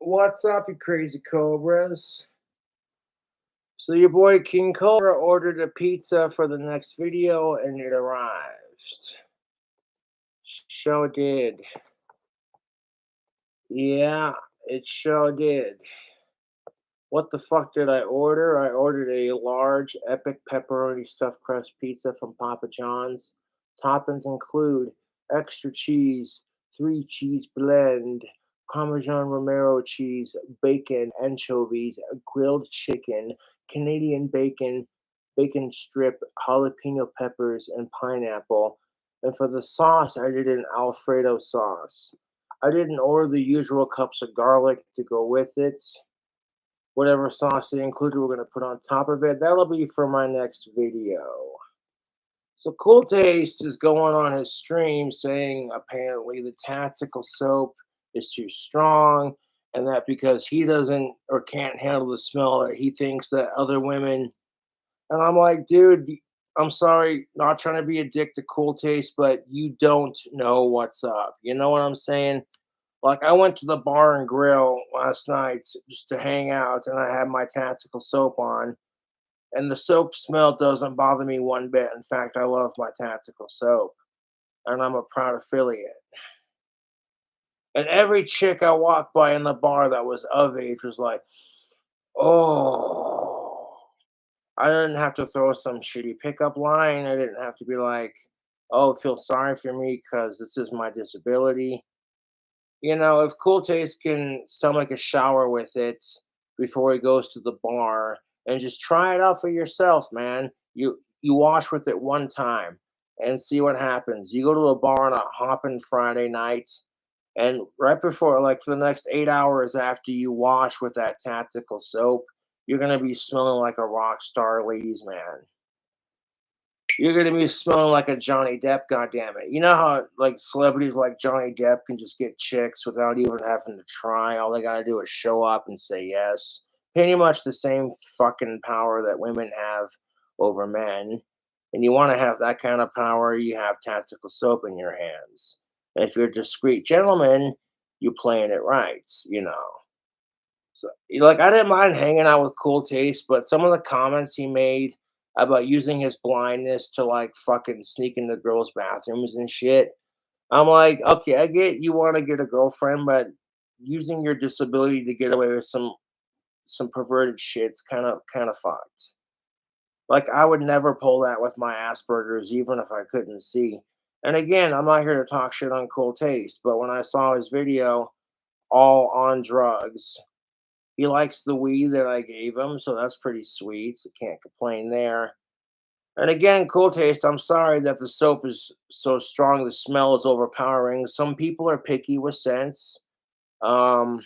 What's up, you crazy cobras? So your boy King Cobra ordered a pizza for the next video and it arrived. Sure did. Yeah, it sure did. What the fuck did I order? I ordered a large epic pepperoni stuffed crust pizza from Papa John's. Toppings include extra cheese, three cheese blend, Parmesan Romero cheese, bacon, anchovies, grilled chicken, Canadian bacon, bacon strip, jalapeno peppers, and pineapple. And for the sauce, I did an Alfredo sauce. I didn't order the usual cups of garlic to go with it. Whatever sauce they included, we're going to put on top of it. That'll be for my next video. So Cool Taste is going on his stream saying apparently the tactical soap is too strong, and that because he doesn't or can't handle the smell, that he thinks that other women. And I'm like, dude, I'm sorry, not trying to be a dick to Cool Taste, but you don't know what's up. You know what I'm saying? Like, I went to the bar and grill last night just to hang out, and I had my tactical soap on, and the soap smell doesn't bother me one bit. In fact, I love my tactical soap, and I'm a proud affiliate. And every chick I walked by in the bar that was of age was like, "Oh." I didn't have to throw some shitty pickup line. I didn't have to be like, "Oh, feel sorry for me because this is my disability." If Cool Taste can stomach a shower with it before he goes to the bar and just try it out for yourself, man. You wash with it one time and see what happens. You go to a bar on a hopping Friday night, and right before, like for the next 8 hours after you wash with that tactical soap, you're gonna be smelling like a rock star, ladies man. You're gonna be smelling like a Johnny Depp, goddammit. You know how like celebrities like Johnny Depp can just get chicks without even having to try. All they gotta do is show up and say yes. Pretty much the same fucking power that women have over men. And you want to have that kind of power, you have tactical soap in your hands. And if you're a discreet gentleman, you playing it right. So, like, I didn't mind hanging out with Cool Taste, but some of the comments he made about using his blindness to like fucking sneak into girls' bathrooms and shit. I'm like, okay, I get you want to get a girlfriend, but using your disability to get away with some perverted shit's kind of fucked. Like, I would never pull that with my Asperger's, even if I couldn't see. And again, I'm not here to talk shit on Cool Taste, but when I saw his video, all on drugs, he likes the weed that I gave him, so that's pretty sweet. So can't complain there. And again, Cool Taste, I'm sorry that the soap is so strong. The smell is overpowering. Some people are picky with scents. Um,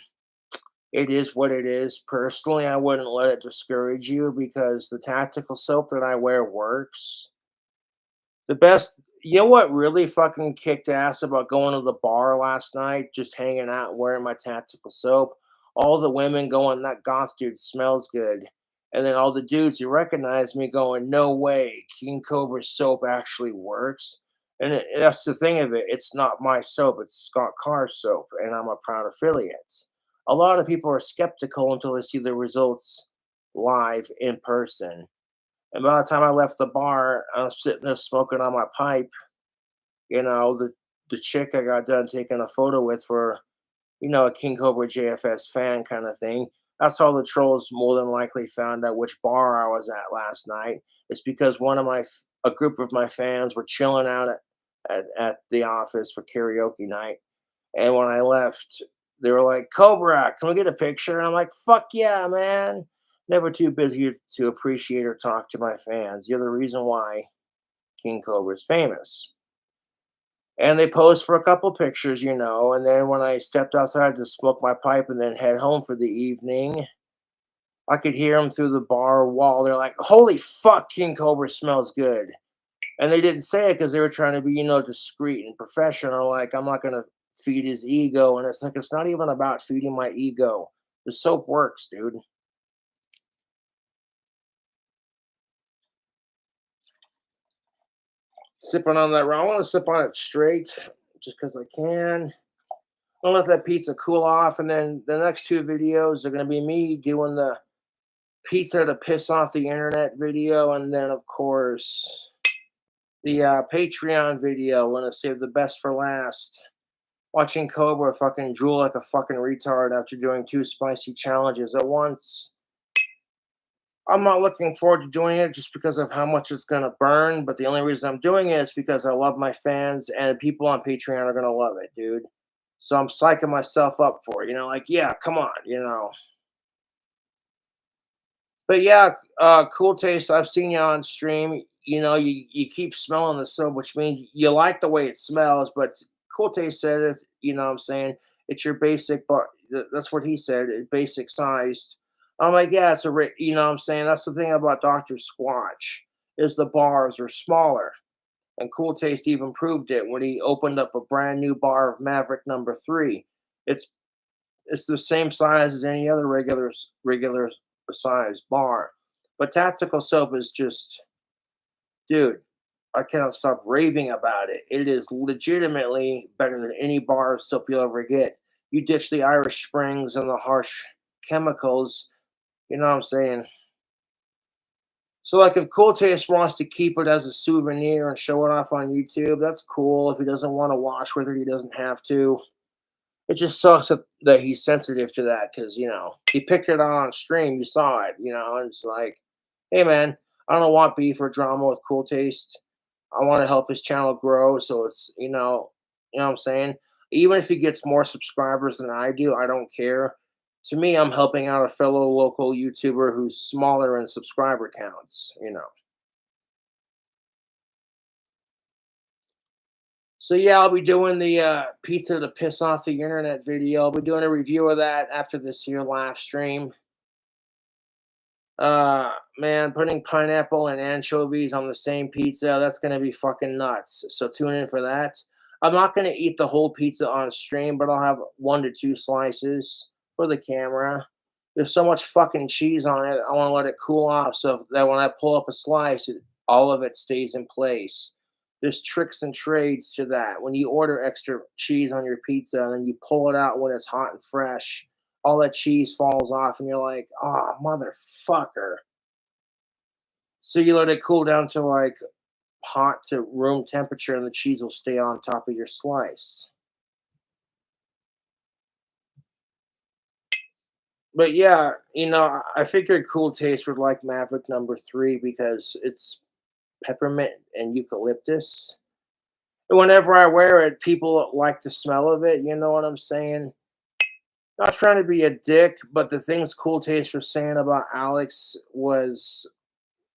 it is what it is. Personally, I wouldn't let it discourage you because the tactical soap that I wear works. The best, you know what really fucking kicked ass about going to the bar last night, just hanging out and wearing my tactical soap? All the women going, that goth dude smells good. And then all the dudes who recognize me going, no way, King Cobra's soap actually works. And that's the thing of it. It's not my soap, it's Scott Carr's soap, and I'm a proud affiliate. A lot of people are skeptical until they see the results live in person. And by the time I left the bar, I was sitting there smoking on my pipe. The chick I got done taking a photo with for, a King Cobra JFS fan kind of thing. That's how the trolls more than likely found out which bar I was at last night. It's because a group of my fans were chilling out at the office for karaoke night. And when I left, they were like, Cobra, can we get a picture? And I'm like, fuck yeah, man. Never too busy to appreciate or talk to my fans. You're the reason why King Cobra is famous. And they posed for a couple pictures. And then when I stepped outside to smoke my pipe and then head home for the evening, I could hear them through the bar wall. They're like, holy fuck, King Cobra smells good. And they didn't say it because they were trying to be, discreet and professional. Like, I'm not going to feed his ego. And it's like, it's not even about feeding my ego. The soap works, dude. Sipping on that raw. I want to sip on it straight just because I can. I'll let that pizza cool off, and then the next two videos are gonna be me doing the pizza to piss off the internet video, and then of course the Patreon video. I'm gonna save the best for last. Watching Cobra fucking drool like a fucking retard after doing two spicy challenges at once. I'm not looking forward to doing it just because of how much it's gonna burn, but the only reason I'm doing it is because I love my fans and people on Patreon are gonna love it, dude. So I'm psyching myself up for it, like, yeah, come on. But yeah, Cool Taste, I've seen you on stream. You keep smelling the soap, which means you like the way it smells. But Cool Taste said it. What I'm saying, it's your basic bar. That's what he said. Basic sized. I'm like, yeah, it's what I'm saying. That's the thing about Doctor Squatch is the bars are smaller, and Cool Taste even proved it when he opened up a brand new bar of Maverick Number Three. It's it's the same size as any other regular size bar. But tactical soap is just, dude, I cannot stop raving about it. It is legitimately better than any bar of soap you'll ever get. You ditch the Irish Springs and the harsh chemicals, you know what I'm saying? So, like, if Cool Taste wants to keep it as a souvenir and show it off on YouTube, that's cool. If he doesn't want to wash with it, he doesn't have to. It just sucks that he's sensitive to that because he picked it on stream. You saw it, and it's like, hey man, I don't want beef or drama with Cool Taste. I want to help his channel grow, so it's what I'm saying. Even if he gets more subscribers than I do, I don't care. To me, I'm helping out a fellow local YouTuber who's smaller in subscriber counts. So yeah, I'll be doing the pizza to piss off the internet video. I'll be doing a review of that after this here live stream. Man, putting pineapple and anchovies on the same pizza, that's gonna be fucking nuts. So tune in for that. I'm not gonna eat the whole pizza on stream, but I'll have 1 to 2 slices for the camera. There's so much fucking cheese on it. I want to let it cool off so that when I pull up a slice, all of it stays in place. There's tricks and trades to that. When you order extra cheese on your pizza and then you pull it out when it's hot and fresh, all that cheese falls off, and you're like, "Oh, motherfucker." So you let it cool down to like hot to room temperature, and the cheese will stay on top of your slice. But yeah, I figured Cool Taste would like Maverick Number Three because it's peppermint and eucalyptus. And whenever I wear it, people like the smell of it. You know what I'm saying? Not trying to be a dick, but the things Cool Taste was saying about Alex was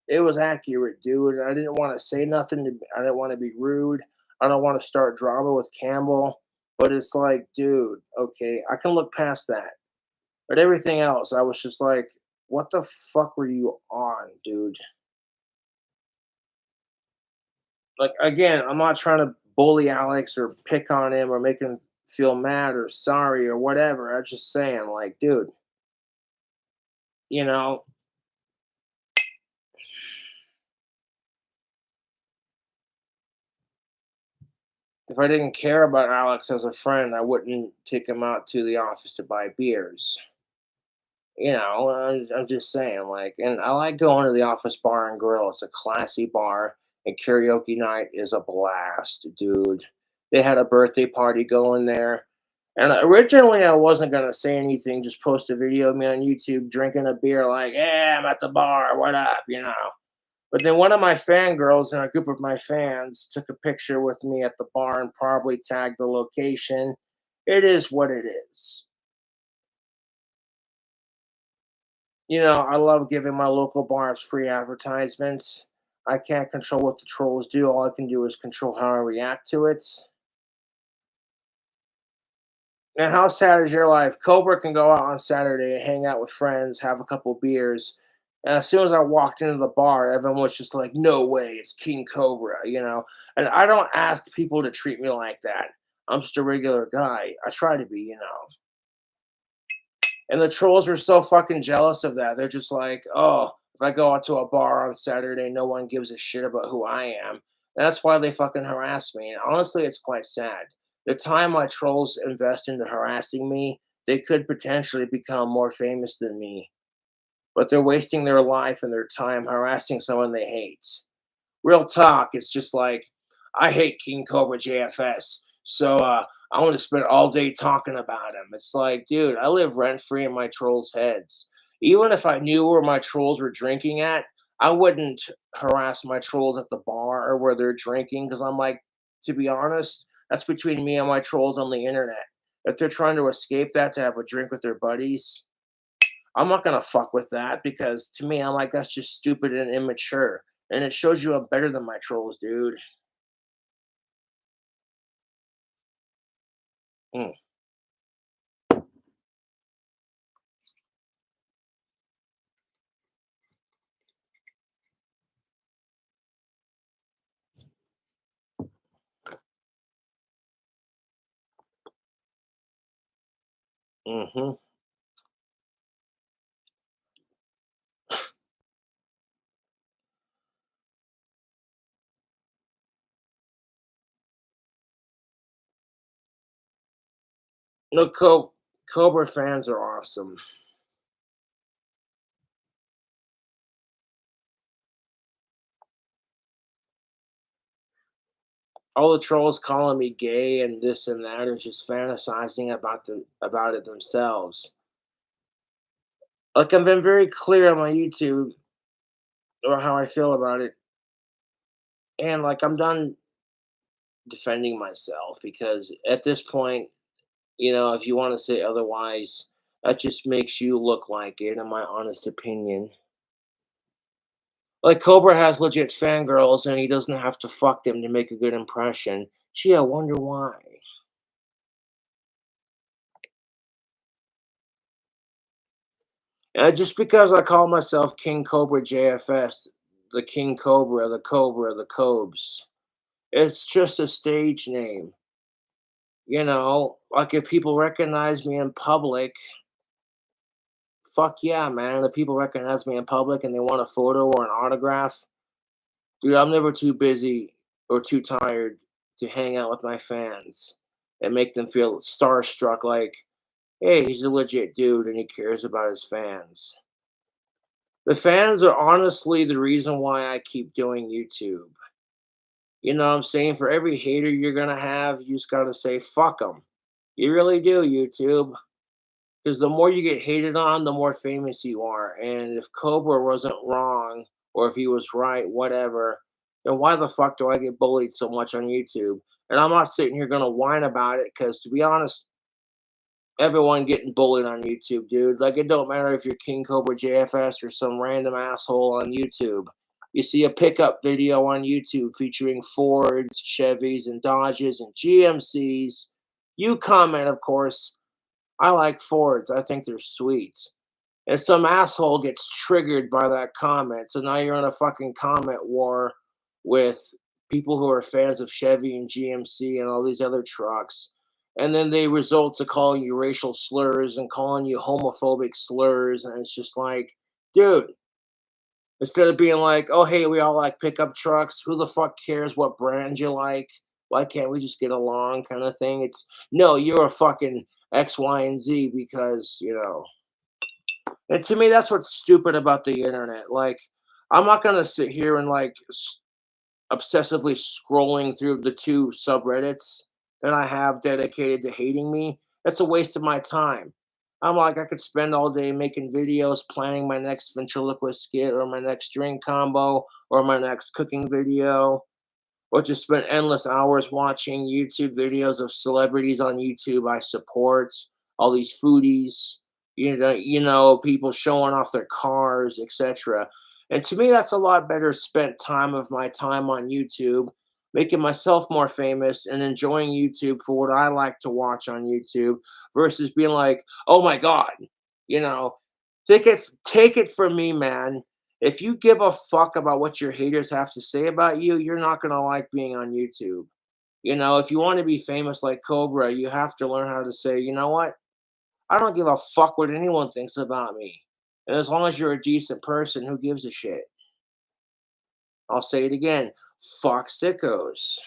it was accurate, dude. I didn't want to say nothing. I didn't want to be rude. I don't want to start drama with Campbell. But it's like, dude, okay, I can look past that. But everything else, I was just like, what the fuck were you on, dude? Like, again, I'm not trying to bully Alex or pick on him or make him feel mad or sorry or whatever. I'm just saying, like, dude, you know, if I didn't care about Alex as a friend, I wouldn't take him out to the office to buy beers. I'm just saying, like, and I like going to the office bar and grill. It's a classy bar, and karaoke night is a blast, dude. They had a birthday party going there. And originally, I wasn't gonna say anything, just post a video of me on YouTube drinking a beer, like, "Yeah, I'm at the bar. What up?" But then one of my fangirls and a group of my fans took a picture with me at the bar and probably tagged the location. It is what it is. I love giving my local bars free advertisements. I can't control what the trolls do. All I can do is control how I react to it. And how sad is your life? Cobra can go out on Saturday and hang out with friends, have a couple beers. And as soon as I walked into the bar, everyone was just like, no way, it's King Cobra. And I don't ask people to treat me like that. I'm just a regular guy. I try to be. And the trolls were so fucking jealous of that. They're just like, oh, if I go out to a bar on Saturday, no one gives a shit about who I am. And that's why they fucking harass me. And honestly, it's quite sad. The time my trolls invest into harassing me, they could potentially become more famous than me, but they're wasting their life and their time harassing someone they hate. Real talk, it's just like, I hate King Cobra JFS, so I want to spend all day talking about him. It's like, dude, I live rent free in my trolls' heads. Even if I knew where my trolls were drinking at, I wouldn't harass my trolls at the bar or where they're drinking because I'm like, to be honest, that's between me and my trolls on the internet. If they're trying to escape that to have a drink with their buddies, I'm not gonna fuck with that because to me, I'm like, that's just stupid and immature. And it shows you I'm better than my trolls, dude. Mm. Hmm. No, Cobra fans are awesome. All the trolls calling me gay and this and that are just fantasizing about it themselves. Like I've been very clear on my YouTube or how I feel about it, and like I'm done defending myself because at this point, if you want to say otherwise, that just makes you look like it, in my honest opinion. Like Cobra has legit fangirls and he doesn't have to fuck them to make a good impression. Gee, I wonder why. Just because I call myself King Cobra JFS, the King Cobra, the Cobes, it's just a stage name. Like if people recognize me in public, fuck yeah, man. If people recognize me in public and they want a photo or an autograph, dude, I'm never too busy or too tired to hang out with my fans and make them feel starstruck like, hey, he's a legit dude and he cares about his fans. The fans are honestly the reason why I keep doing YouTube. You know what I'm saying? For every hater you're gonna have, you just gotta say, fuck them. You really do, YouTube. Because the more you get hated on, the more famous you are. And if Cobra wasn't wrong, or if he was right, whatever, then why the fuck do I get bullied so much on YouTube? And I'm not sitting here gonna whine about it, because to be honest, everyone getting bullied on YouTube, dude. Like it don't matter if you're King Cobra JFS or some random asshole on YouTube. You see a pickup video on YouTube featuring Fords, Chevys, and Dodges and GMCs. You comment, of course, I like Fords. I think they're sweet. And some asshole gets triggered by that comment. So now you're in a fucking comment war with people who are fans of Chevy and GMC and all these other trucks. And then they result to calling you racial slurs and calling you homophobic slurs. And it's just like, dude, instead of being like, oh, hey, we all like pickup trucks, who the fuck cares what brand you like? Why can't we just get along kind of thing? It's no, you're a fucking X, Y, and Z because. And to me, that's what's stupid about the internet. Like, I'm not gonna sit here and like obsessively scrolling through the two subreddits that I have dedicated to hating me. That's a waste of my time. I'm like, I could spend all day making videos, planning my next ventriloquist skit, or my next drink combo, or my next cooking video, or just spend endless hours watching YouTube videos of celebrities on YouTube I support, all these foodies, people showing off their cars, etc. And to me, that's a lot better spent time of my time on YouTube, making myself more famous and enjoying YouTube for what I like to watch on YouTube versus being like, oh my God, you know, take it from me, man. If you give a fuck about what your haters have to say about you, you're not going to like being on YouTube. If you want to be famous like Cobra, you have to learn how to say, you know what? I don't give a fuck what anyone thinks about me. And as long as you're a decent person, who gives a shit? I'll say it again. Fuck sickos.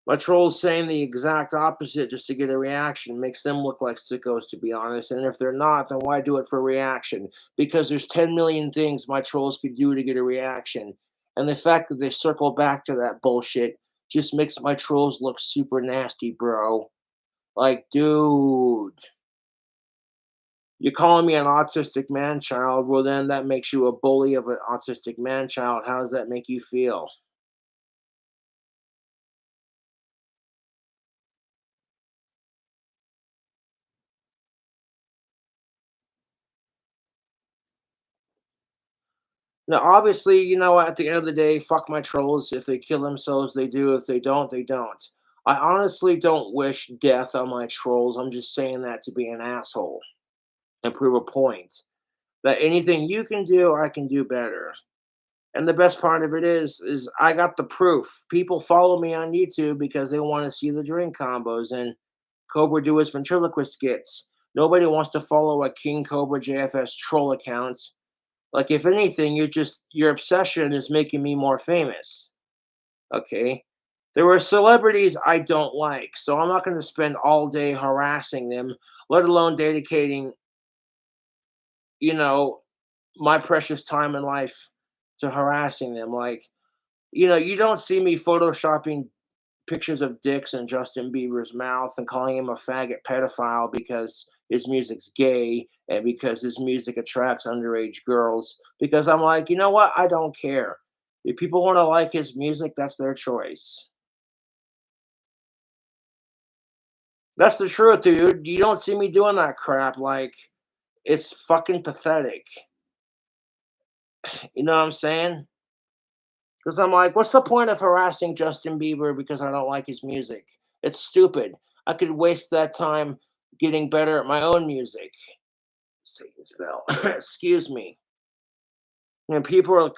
My trolls saying the exact opposite just to get a reaction makes them look like sickos, to be honest. And if they're not, then why do it for reaction? Because there's 10 million things my trolls could do to get a reaction. And the fact that they circle back to that bullshit just makes my trolls look super nasty, bro. Like, dude, you're calling me an autistic man child. Well, then that makes you a bully of an autistic man child. How does that make you feel? Now, obviously, at the end of the day, fuck my trolls. If they kill themselves, they do. If they don't, they don't. I honestly don't wish death on my trolls. I'm just saying that to be an asshole and prove a point. That anything you can do, I can do better. And the best part of it is I got the proof. People follow me on YouTube because they want to see the drink combos and Cobra do his ventriloquist skits. Nobody wants to follow a King Cobra JFS troll account. Like, if anything, your obsession is making me more famous. Okay. There were celebrities I don't like, so I'm not going to spend all day harassing them, let alone dedicating, you know, my precious time in life to harassing them. Like, you don't see me photoshopping pictures of dicks in Justin Bieber's mouth and calling him a faggot pedophile because his music's gay and because his music attracts underage girls. Because I'm like, you know what? I don't care. If people want to like his music, that's their choice. That's the truth, dude. You don't see me doing that crap. Like, it's fucking pathetic. You know what I'm saying? Because I'm like, what's the point of harassing Justin Bieber because I don't like his music? It's stupid. I could waste that time getting better at my own music. Satan's bell. Excuse me. And people are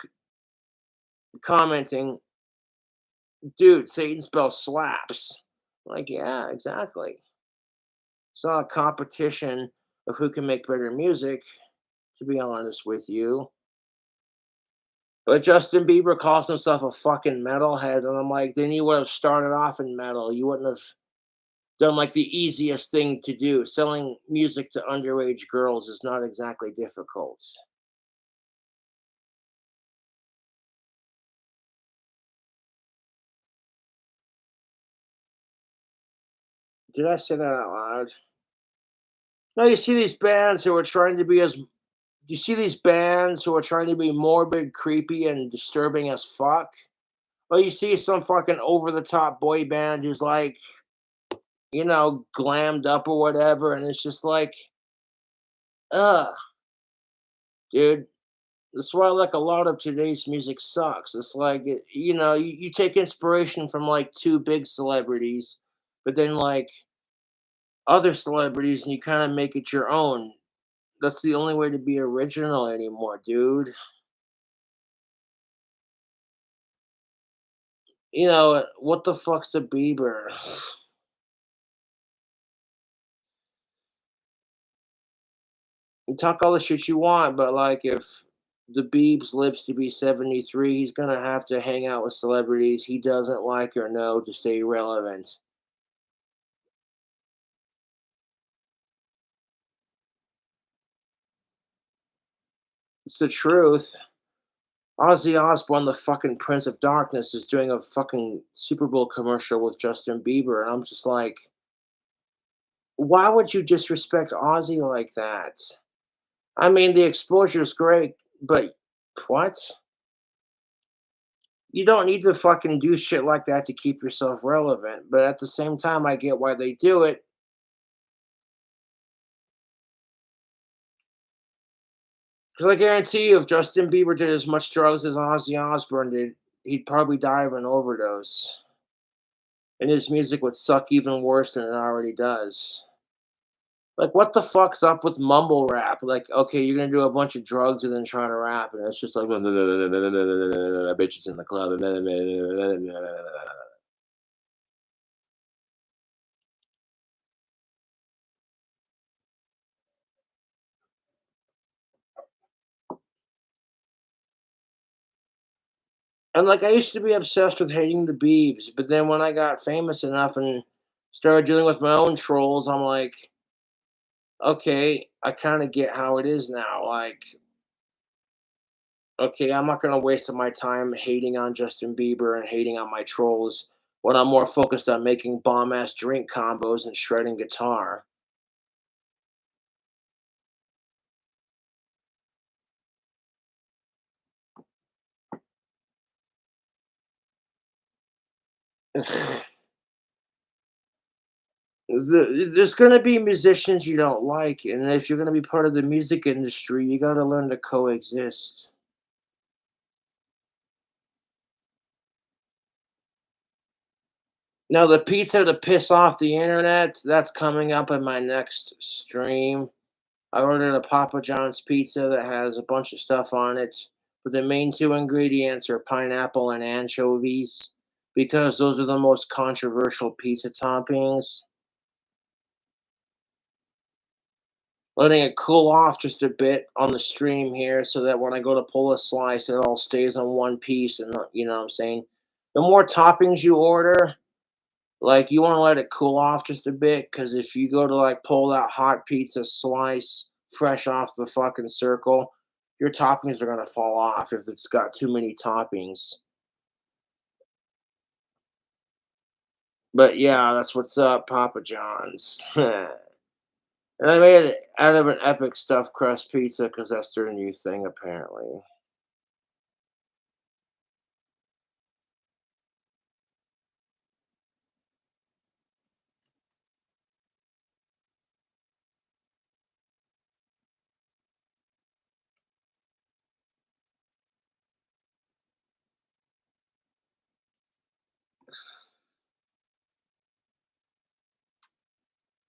commenting, dude, Satan's bell slaps. Like, yeah, exactly. It's not a competition of who can make better music, to be honest with you. But Justin Bieber calls himself a fucking metalhead, and I'm like, then you would have started off in metal. You wouldn't have done like the easiest thing to do. Selling music to underage girls is not exactly difficult. Did I say that out loud? No, you see these bands who are trying to be as you see these bands who are trying to be morbid, creepy, and disturbing as fuck. Well, you see some fucking over the top boy band who's like, glammed up or whatever, and it's just like, ugh, dude. That's why like a lot of today's music sucks. It's like you take inspiration from like two big celebrities, but then like other celebrities and you kind of make it your own. That's the only way to be original anymore, dude. What the fuck's a Bieber? You talk all the shit you want, but like if the Biebs lives to be 73, he's gonna have to hang out with celebrities he doesn't like or know to stay relevant. It's the truth. Ozzy Osbourne, the fucking Prince of Darkness, is doing a fucking Super Bowl commercial with Justin Bieber, and I'm just like, why would you disrespect Ozzy like that? I mean, the exposure is great, but what? You don't need to fucking do shit like that to keep yourself relevant. But at the same time, I get why they do it. Because I guarantee you, if Justin Bieber did as much drugs as Ozzy Osbourne did, he'd probably die of an overdose. And his music would suck even worse than it already does. Like, what the fuck's up with mumble rap? Like, okay, you're gonna do a bunch of drugs and then try to rap, and it's just like bitches in the club. And like I used to be obsessed with hating the Beebs, but then when I got famous enough and started dealing with my own trolls, I'm like, okay, I kind of get how it is now. Like, okay, I'm not gonna waste my time hating on Justin Bieber and hating on my trolls when I'm more focused on making bomb ass drink combos and shredding guitar. There's gonna be musicians you don't like, and if you're gonna be part of the music industry, you gotta learn to coexist. Now, the pizza to piss off the internet, that's coming up in my next stream. I ordered a Papa John's pizza that has a bunch of stuff on it, but the main two ingredients are pineapple and anchovies because those are the most controversial pizza toppings. Letting it cool off just a bit on the stream here so that when I go to pull a slice, it all stays on one piece. And you know what I'm saying? The more toppings you order, like you want to let it cool off just a bit because if you go to like pull that hot pizza slice fresh off the fucking circle, your toppings are gonna fall off if it's got too many toppings. But yeah, that's what's up, Papa John's. And I made it out of an epic stuffed crust pizza because that's their new thing apparently.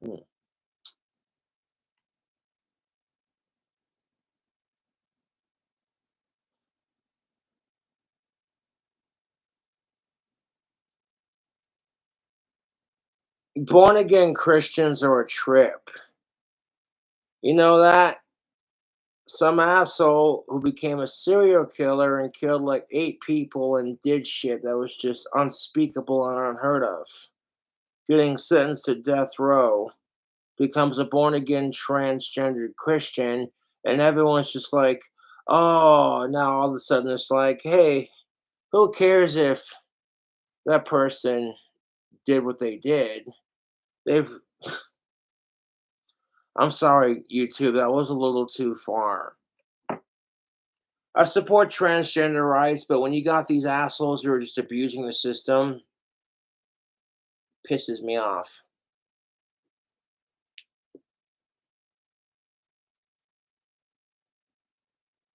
Mm. Born again Christians are a trip. You know that? Some asshole who became a serial killer and killed like 8 people and did shit that was just unspeakable and unheard of. Getting sentenced to death row, becomes a born again transgendered Christian, and everyone's just like, oh, now all of a sudden it's like, hey, who cares if that person did what they did? They've, I'm sorry, YouTube, that was a little too far. I support transgender rights, but when you got these assholes who are just abusing the system, pisses me off.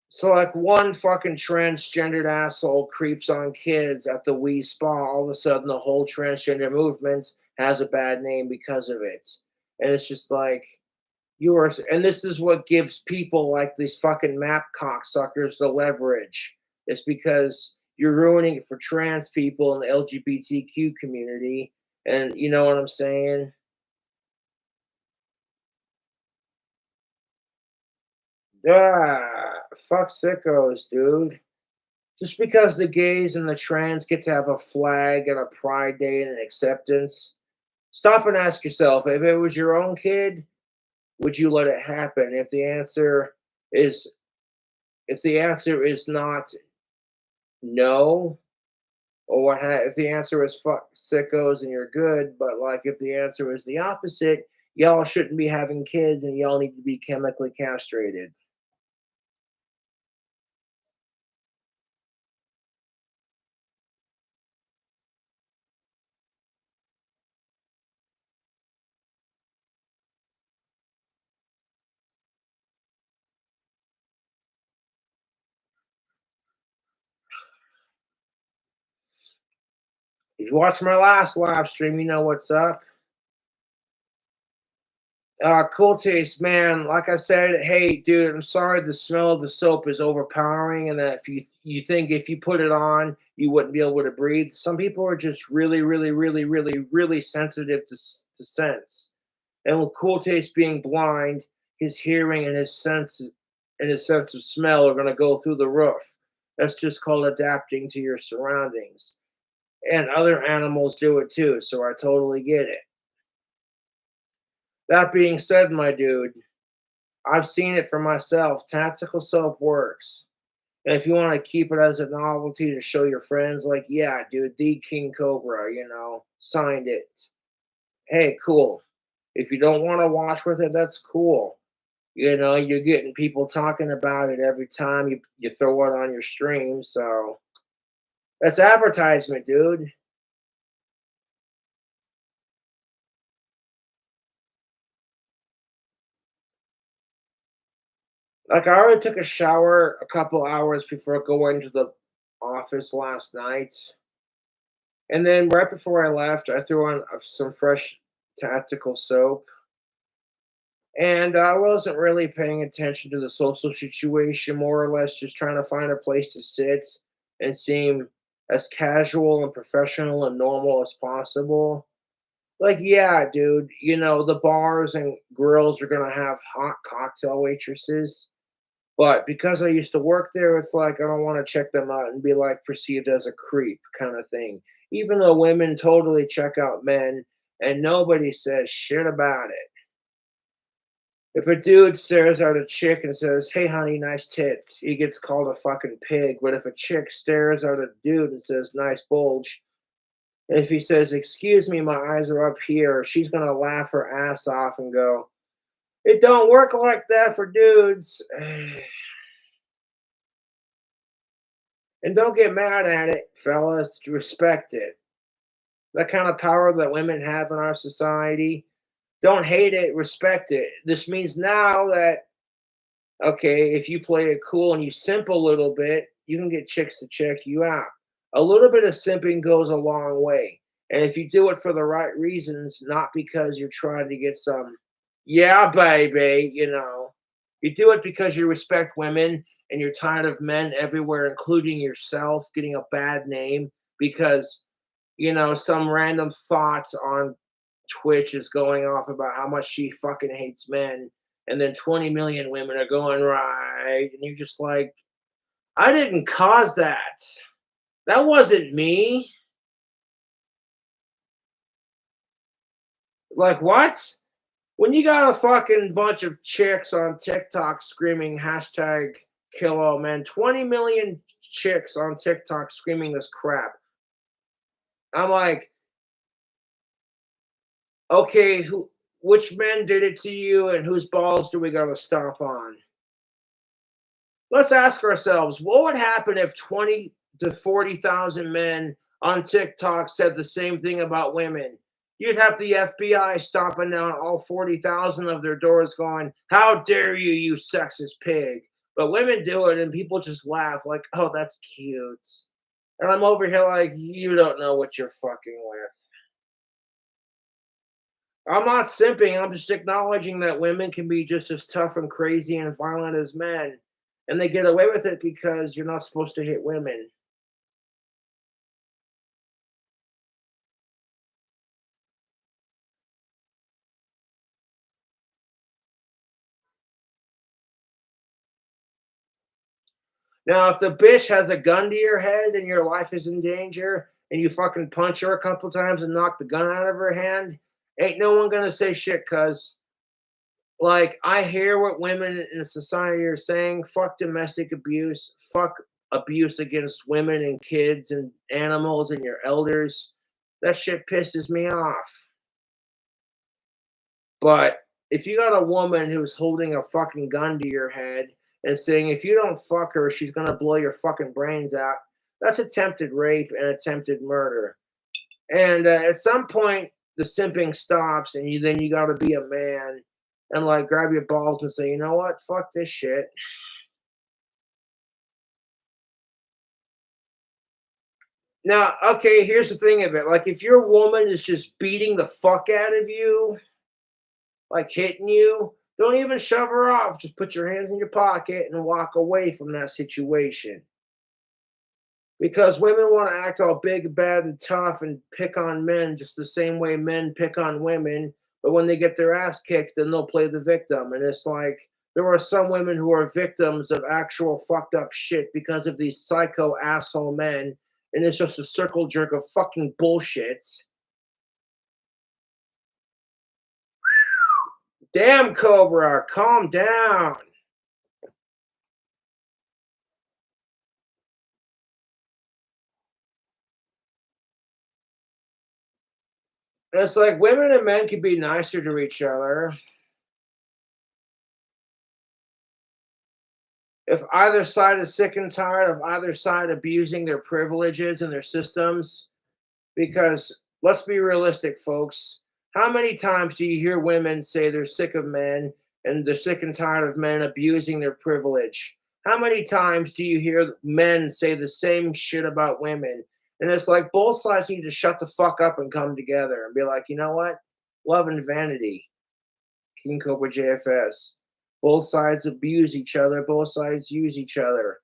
So like one fucking transgendered asshole creeps on kids at the Wii Spa, all of a sudden the whole transgender movement has a bad name because of it. And it's just like you are, and this is what gives people like these fucking map cocksuckers the leverage. It's because you're ruining it for trans people in the LGBTQ community. And you know what I'm saying? Yeah, fuck sickos, dude. Just because the gays and the trans get to have a flag and a pride day and an acceptance, stop and ask yourself if it was your own kid, would you let it happen? Is if the answer is not no, or if the answer is fuck sickos and you're good, but like if the answer is the opposite, y'all shouldn't be having kids and y'all need to be chemically castrated. If you watched my last live stream, you know what's up. Cool taste, man. Like I said, hey, dude, I'm sorry the smell of the soap is overpowering, and that if you think if you put it on, you wouldn't be able to breathe. Some people are just really, really, really, really, really sensitive to scents. And with Cool Taste being blind, his hearing and his sense of smell are gonna go through the roof. That's just called adapting to your surroundings. And other animals do it too, so I totally get it. That being said, my dude, I've seen it for myself. Tactical soap works. And if you want to keep it as a novelty to show your friends, like, yeah, dude, the King Cobra, signed it. Hey, cool. If you don't want to watch with it, that's cool. You're getting people talking about it every time you throw it on your stream. So that's advertisement, dude. Like, I already took a shower a couple hours before going to the office last night. And then right before I left, I threw on some fresh tactical soap. And I wasn't really paying attention to the social situation, more or less just trying to find a place to sit and seem as casual and professional and normal as possible. Like, yeah, dude, the bars and grills are going to have hot cocktail waitresses. But because I used to work there, it's like I don't want to check them out and be like perceived as a creep kind of thing. Even though women totally check out men and nobody says shit about it. If a dude stares at a chick and says, "Hey, honey, nice tits," he gets called a fucking pig. But if a chick stares at a dude and says, "Nice bulge," and if he says, "Excuse me, my eyes are up here," she's going to laugh her ass off and go, "It don't work like that for dudes." And don't get mad at it, fellas. Respect it. That kind of power that women have in our society. Don't hate it, respect it. This means now that, okay, if you play it cool and you simp a little bit, you can get chicks to check you out. A little bit of simping goes a long way. And if you do it for the right reasons, not because you're trying to get some, yeah, baby, you do it because you respect women and you're tired of men everywhere, including yourself, getting a bad name because, some random thoughts on Twitch is going off about how much she fucking hates men, and then 20 million women are going right, and you're just like, I didn't cause that. That wasn't me. Like, what? When you got a fucking bunch of chicks on TikTok screaming hashtag kill all men, 20 million chicks on TikTok screaming this crap. I'm like, okay, which men did it to you and whose balls do we gotta stomp on? Let's ask ourselves, what would happen if 20 to 40,000 men on TikTok said the same thing about women? You'd have the FBI stomping down all 40,000 of their doors going, "How dare you, you sexist pig." But women do it and people just laugh like, "Oh, that's cute." And I'm over here like, you don't know what you're fucking with. I'm not simping. I'm just acknowledging that women can be just as tough and crazy and violent as men. And they get away with it because you're not supposed to hit women. Now, if the bitch has a gun to your head and your life is in danger and you fucking punch her a couple times and knock the gun out of her hand, ain't no one gonna say shit, cuz like, I hear what women in society are saying. Fuck domestic abuse. Fuck abuse against women and kids and animals and your elders. That shit pisses me off. But if you got a woman who's holding a fucking gun to your head and saying if you don't fuck her, she's gonna blow your fucking brains out, that's attempted rape and attempted murder. And at some point, the simping stops, and you got to be a man and like grab your balls and say, you know what, fuck this shit. Now, okay, here's the thing of it. Like, if your woman is just beating the fuck out of you, like hitting you, don't even shove her off. Just put your hands in your pocket and walk away from that situation. Because women want to act all big, bad, and tough and pick on men just the same way men pick on women. But when they get their ass kicked, then they'll play the victim. And it's like, There are some women who are victims of actual fucked up shit because of these psycho asshole men, and it's just a circle jerk of fucking bullshit. Damn, Cobra, calm down. And it's like women and men can be nicer to each other. If either side is sick and tired of either side abusing their privileges and their systems, because let's be realistic, folks. How many times do you hear women say they're sick of men and they're sick and tired of men abusing their privilege? How many times do you hear men say the same shit about women? And it's like both sides need to shut the fuck up and come together and be like, you know what? Love and vanity. King Cobra JFS. Both sides abuse each other, both sides use each other.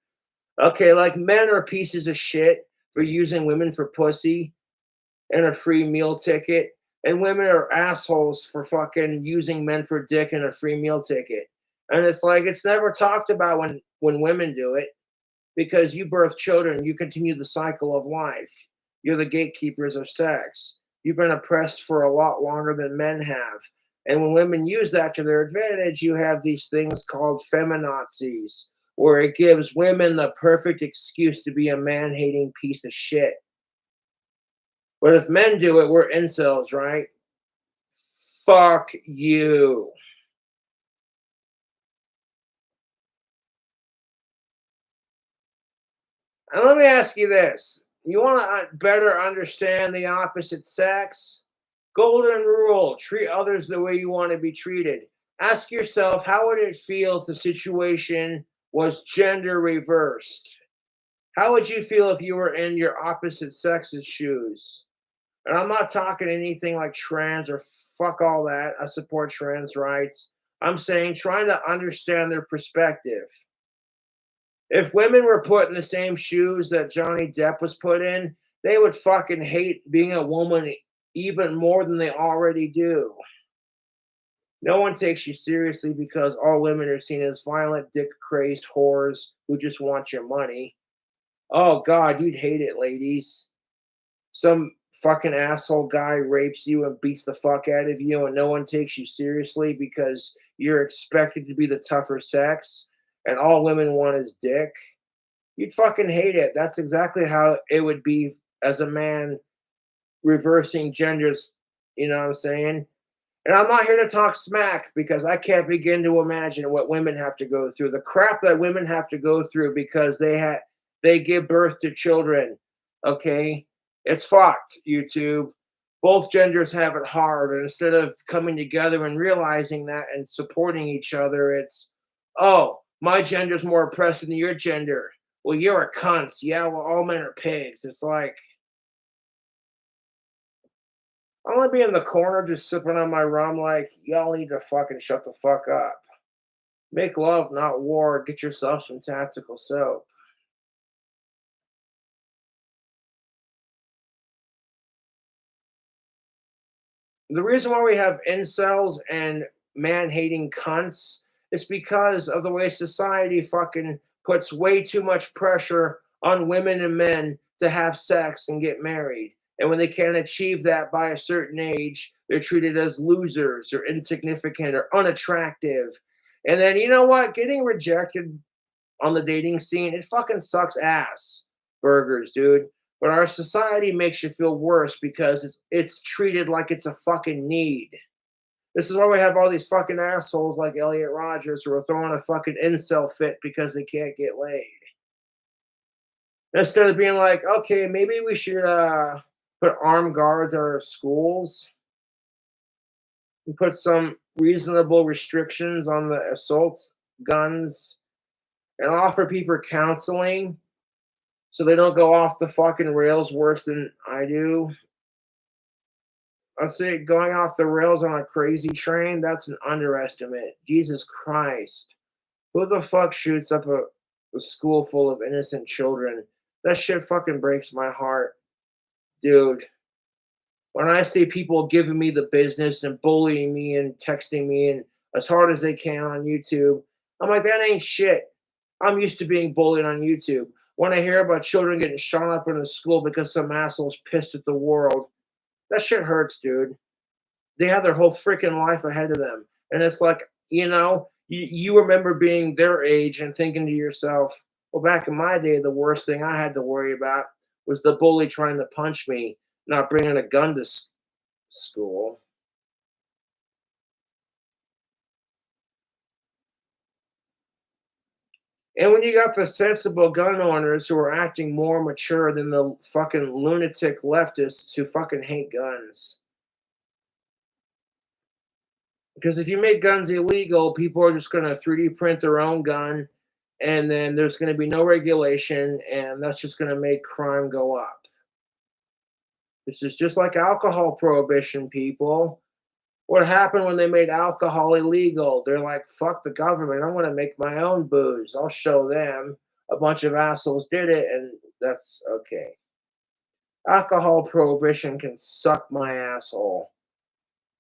Okay, like men are pieces of shit for using women for pussy and a free meal ticket, and women are assholes for fucking using men for dick and a free meal ticket. And it's like it's never talked about when women do it because you birth children, you continue the cycle of life. You're the gatekeepers of sex. You've been oppressed for a lot longer than men have. And when women use that to their advantage, you have these things called feminazis, where it gives women the perfect excuse to be a man hating piece of shit. But if men do it, we're incels, right? Fuck you. And let me ask you this. You want to better understand the opposite sex? Golden rule, treat others the way you want to be treated. Ask yourself, how would it feel if the situation was gender reversed? How would you feel if you were in your opposite sex's shoes? And I'm not talking anything like trans or fuck all that. I support trans rights. I'm saying trying to understand their perspective. If women were put in the same shoes that Johnny Depp was put in, they would fucking hate being a woman even more than they already do. No one takes you seriously because all women are seen as violent, dick crazed whores who just want your money. Oh God, you'd hate it, ladies. Some fucking asshole guy rapes you and beats the fuck out of you, and no one takes you seriously because you're expected to be the tougher sex, and all women want is dick. You'd fucking hate it. That's exactly how it would be as a man reversing genders. You know what I'm saying? And I'm not here to talk smack because I can't begin to imagine what women have to go through. The crap that women have to go through because they give birth to children. Okay? It's fucked, YouTube. Both genders have it hard. And instead of coming together and realizing that and supporting each other, it's, oh, my gender's more oppressed than your gender. Well, you're a cunt. Yeah, well, all men are pigs. It's like, I'm gonna be in the corner just sipping on my rum, like, y'all need to fucking shut the fuck up. Make love, not war. Get yourself some tactical soap. The reason why we have incels and man hating cunts is because of the way society fucking puts way too much pressure on women and men to have sex and get married. And when they can't achieve that by a certain age, they're treated as losers or insignificant or unattractive. And then, you know what? Getting rejected on the dating scene, it fucking sucks ass. Burgers, dude. But our society makes you feel worse because it's treated like it's a fucking need. This is why we have all these fucking assholes like Elliot Rogers who are throwing a fucking incel fit because they can't get laid. Instead of being like, okay, maybe we should put armed guards at our schools and put some reasonable restrictions on the assaults, guns, and offer people counseling so they don't go off the fucking rails worse than I do. I'd say going off the rails on a crazy train, that's an underestimate. Jesus Christ. Who the fuck shoots up a school full of innocent children? That shit fucking breaks my heart. Dude, when I see people giving me the business and bullying me and texting me and as hard as they can on YouTube, I'm like, that ain't shit. I'm used to being bullied on YouTube. When I hear about children getting shot up in a school because some asshole's pissed at the world, that shit hurts, dude. They have their whole freaking life ahead of them. And it's like, you remember being their age and thinking to yourself, well, back in my day, the worst thing I had to worry about was the bully trying to punch me, not bringing a gun to school. And when you got the sensible gun owners who are acting more mature than the fucking lunatic leftists who fucking hate guns. Because if you make guns illegal, people are just going to 3D print their own gun, and then there's going to be no regulation, and that's just going to make crime go up. This is just like alcohol prohibition, people. What happened when they made alcohol illegal? They're like, fuck the government. I'm going to make my own booze. I'll show them. A bunch of assholes did it, and that's okay. Alcohol prohibition can suck my asshole.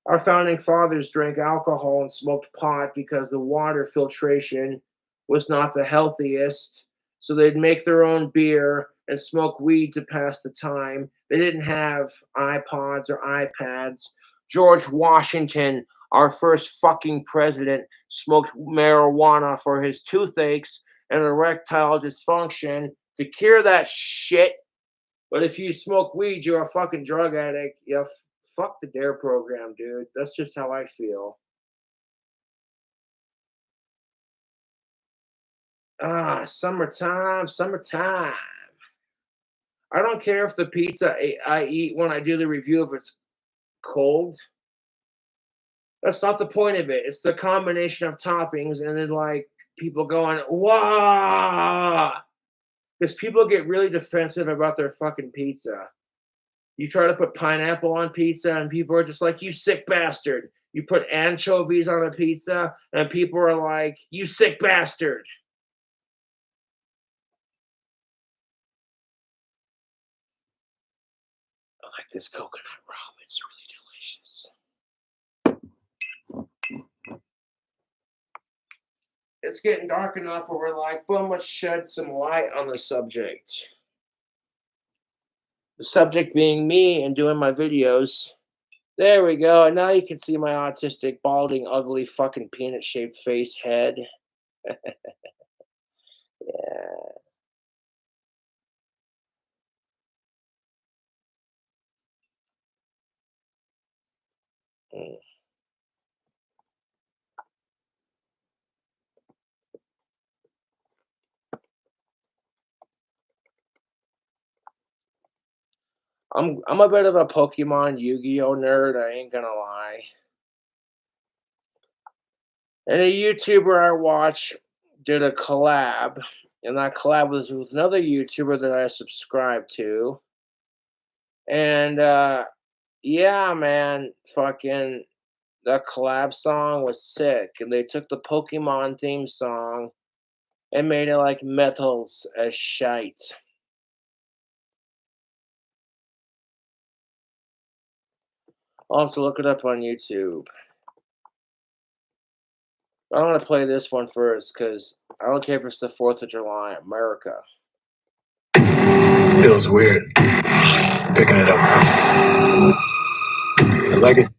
Our founding fathers drank alcohol and smoked pot because the water filtration was not the healthiest. So they'd make their own beer and smoke weed to pass the time. They didn't have iPods or iPads. George Washington, our first fucking president, smoked marijuana for his toothaches and erectile dysfunction to cure that shit. But if you smoke weed, you're a fucking drug addict. Yeah, fuck the DARE program, dude. That's just how I feel. Summertime, summertime. I don't care if the pizza I eat when I do the review if it's cold. That's not the point of it. It's the combination of toppings and then like people going, wow. Because people get really defensive about their fucking pizza. You try to put pineapple on pizza, and people are just like, you sick bastard. You put anchovies on a pizza, and people are like, you sick bastard. I like this coconut rum. It's really delicious. It's getting dark enough where we're like, boom, let's shed some light on the subject. The subject being me and doing my videos. There we go. And now you can see my autistic, balding, ugly, fucking peanut shaped face head. Yeah. Mm. I'm a bit of a Pokemon Yu-Gi-Oh nerd, I ain't gonna lie. And a YouTuber I watch did a collab, and that collab was with another YouTuber that I subscribe to. And yeah, man, fucking that collab song was sick. And they took the Pokemon theme song and made it like metals as shite. I'll have to look it up on YouTube. I'm gonna play this one first because I don't care if it's the 4th of July, America. Feels weird picking it up. Like it's.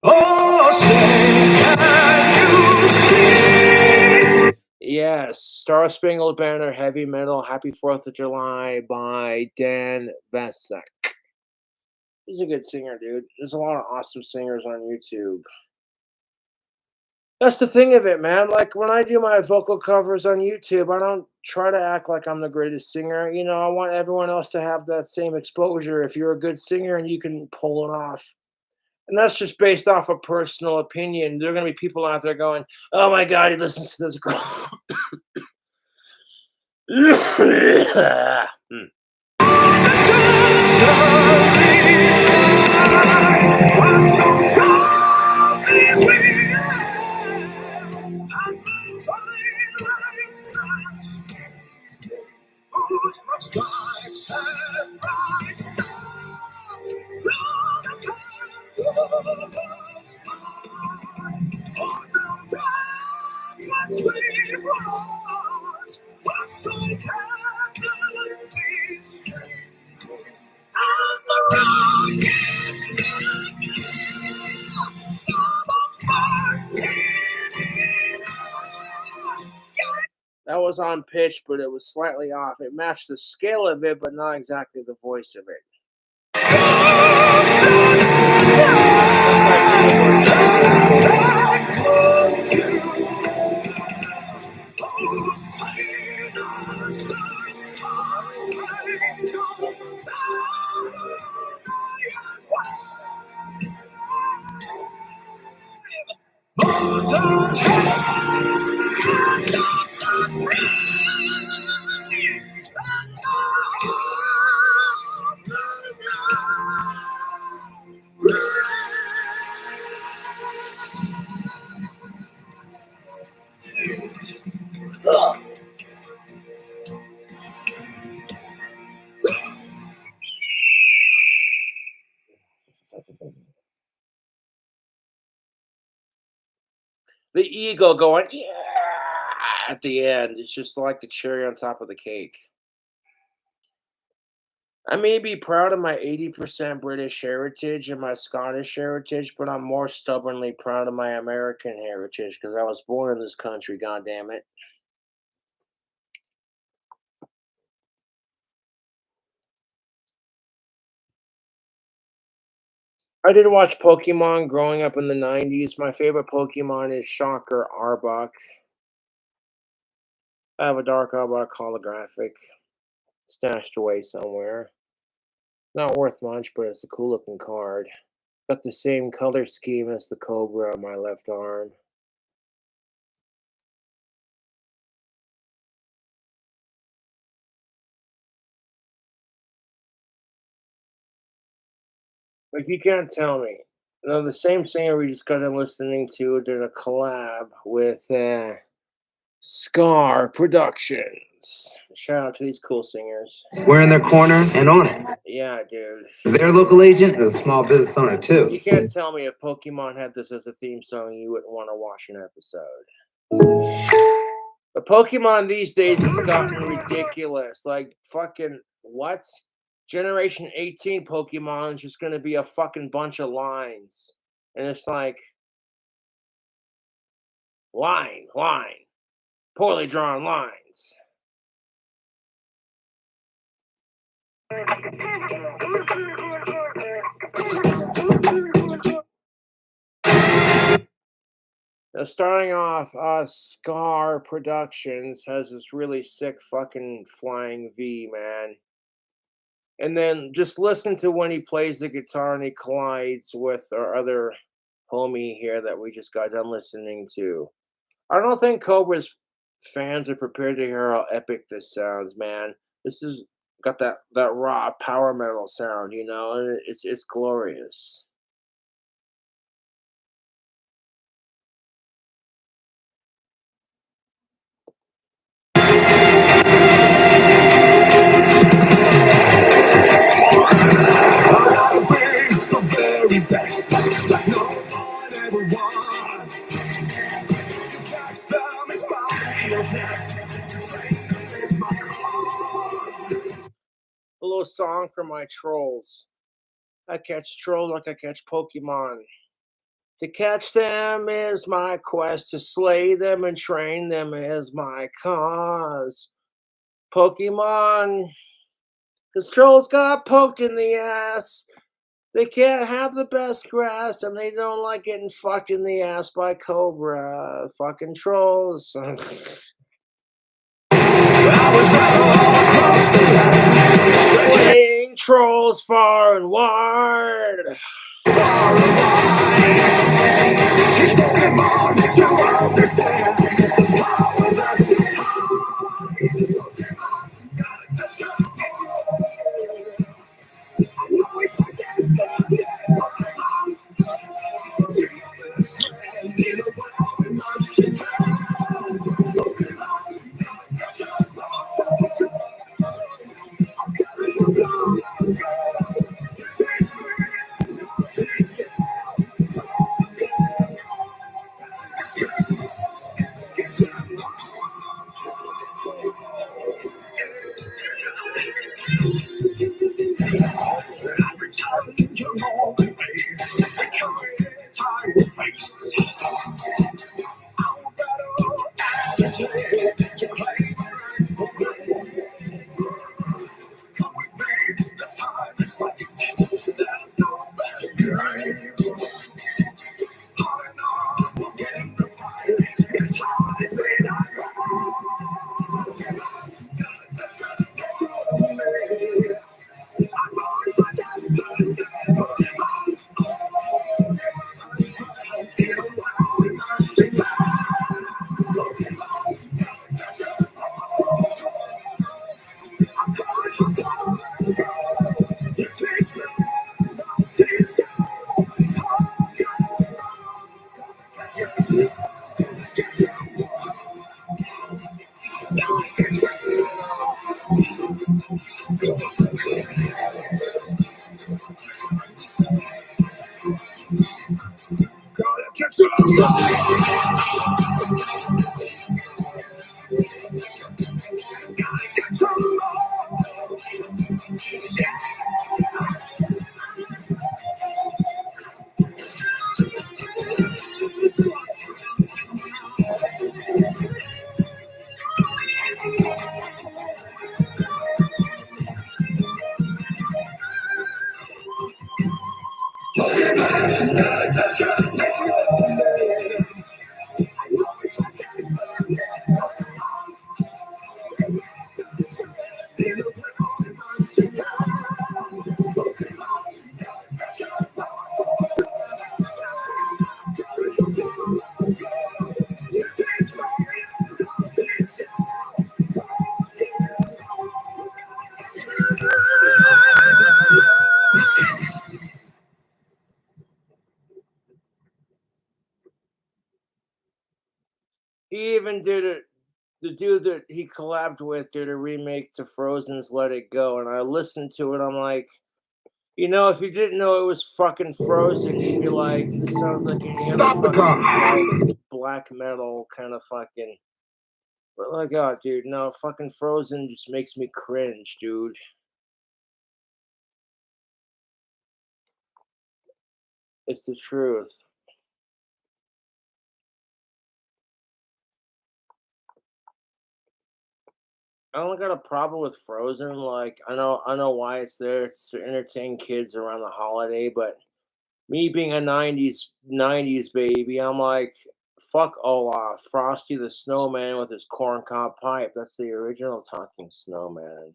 Oh, say, can you see? Yes, Star Spangled Banner, heavy metal, Happy 4th of July by Dan Vasek. He's a good singer, dude. There's a lot of awesome singers on YouTube. That's the thing of it, man. Like when I do my vocal covers on YouTube, I don't try to act like I'm the greatest singer. I want everyone else to have that same exposure. If you're a good singer and you can pull it off. And that's just based off of personal opinion. There are going to be people out there going, oh my God, he listens to this girl. Hmm. I was on pitch, but it was slightly off. It matched the scale of it, but not exactly the voice of it. That's my singer voice the ego going, yeah, at the end. It's just like the cherry on top of the cake. I may be proud of my 80% British heritage and my Scottish heritage, but I'm more stubbornly proud of my American heritage because I was born in this country, God damn it. I did watch Pokemon growing up in the 90s. My favorite Pokemon is Shocker Arbok. I have a Dark Arbok holographic stashed away somewhere. Not worth much, but it's a cool looking card. Got the same color scheme as the Cobra on my left arm. Like, you can't tell me. No, the same singer we just got done listening to did a collab with Scar Productions. Shout out to these cool singers. We're in their corner and on it. Yeah, dude. Their local agent is a small business owner too. You can't tell me if Pokemon had this as a theme song, you wouldn't want to watch an episode. But Pokemon these days has gotten ridiculous. Like, fucking, what? Generation 18 Pokemon is just going to be a fucking bunch of lines. And it's like, line, poorly drawn lines. Now, starting off, Scar Productions has this really sick fucking flying V, man. And then just listen to when he plays the guitar and he collides with our other homie here that we just got done listening to. I don't think Cobra's fans are prepared to hear how epic this sounds, man. This is got that raw power metal sound, you know, and it's glorious. The very best, like no one ever was. To catch them is my test. To train them is my cause. A little song for my trolls. I catch trolls like I catch Pokemon. To catch them is my quest, to slay them and train them is my cause. Pokemon, cause trolls got poked in the ass. They can't have the best grass and they don't like getting fucked in the ass by Cobra. Fucking trolls. Slaying trolls far and wide. Teach Pokemon to understand the power that's inside. Always my destiny. In a world that must be found. He even did it. The dude that he collabed with did a remake to Frozen's Let It Go, and I listened to it. I'm like, if you didn't know it was fucking Frozen, you'd be like, this sounds like any other Stop the fucking car. black metal kind of fucking. But like, oh, dude, no, fucking Frozen just makes me cringe, dude. It's the truth. I only got a problem with Frozen. Like, I know why it's there. It's to entertain kids around the holiday. But me being a '90s baby, I'm like, fuck Olaf, Frosty the Snowman with his corncob pipe. That's the original talking snowman.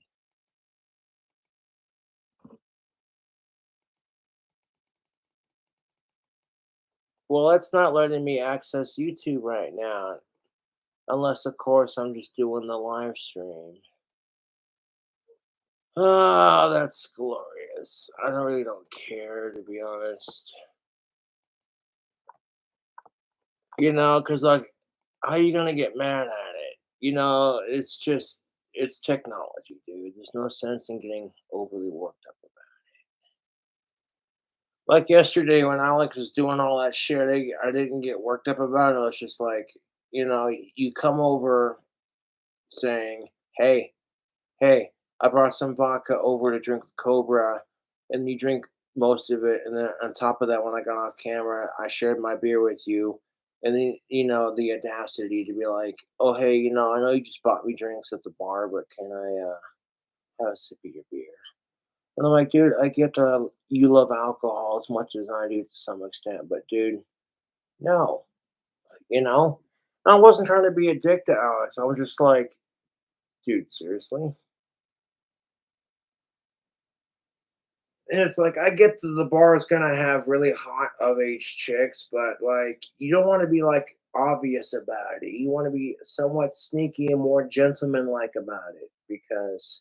Well, it's not letting me access YouTube right now, unless of course I'm just doing the live stream. Oh, that's glorious. I really don't care, to be honest. Because like, how you gonna get mad at it? It's technology, dude. There's no sense in getting overly worked up about it. Like yesterday when Alex was doing all that shit, I didn't get worked up about it. I was just like, you come over saying, hey, I brought some vodka over to drink with Cobra, and you drink most of it. And then on top of that, when I got off camera, I shared my beer with you. And then, the audacity to be like, oh, hey, I know you just bought me drinks at the bar, but can I have a sip of your beer? And I'm like, dude, I get that you love alcohol as much as I do to some extent, but dude, no, you know? I wasn't trying to be a dick to Alex. I was just like, dude, seriously? And it's like I get that the bar is gonna have really hot of age chicks, but like you don't want to be like obvious about it. You want to be somewhat sneaky and more gentlemanlike about it because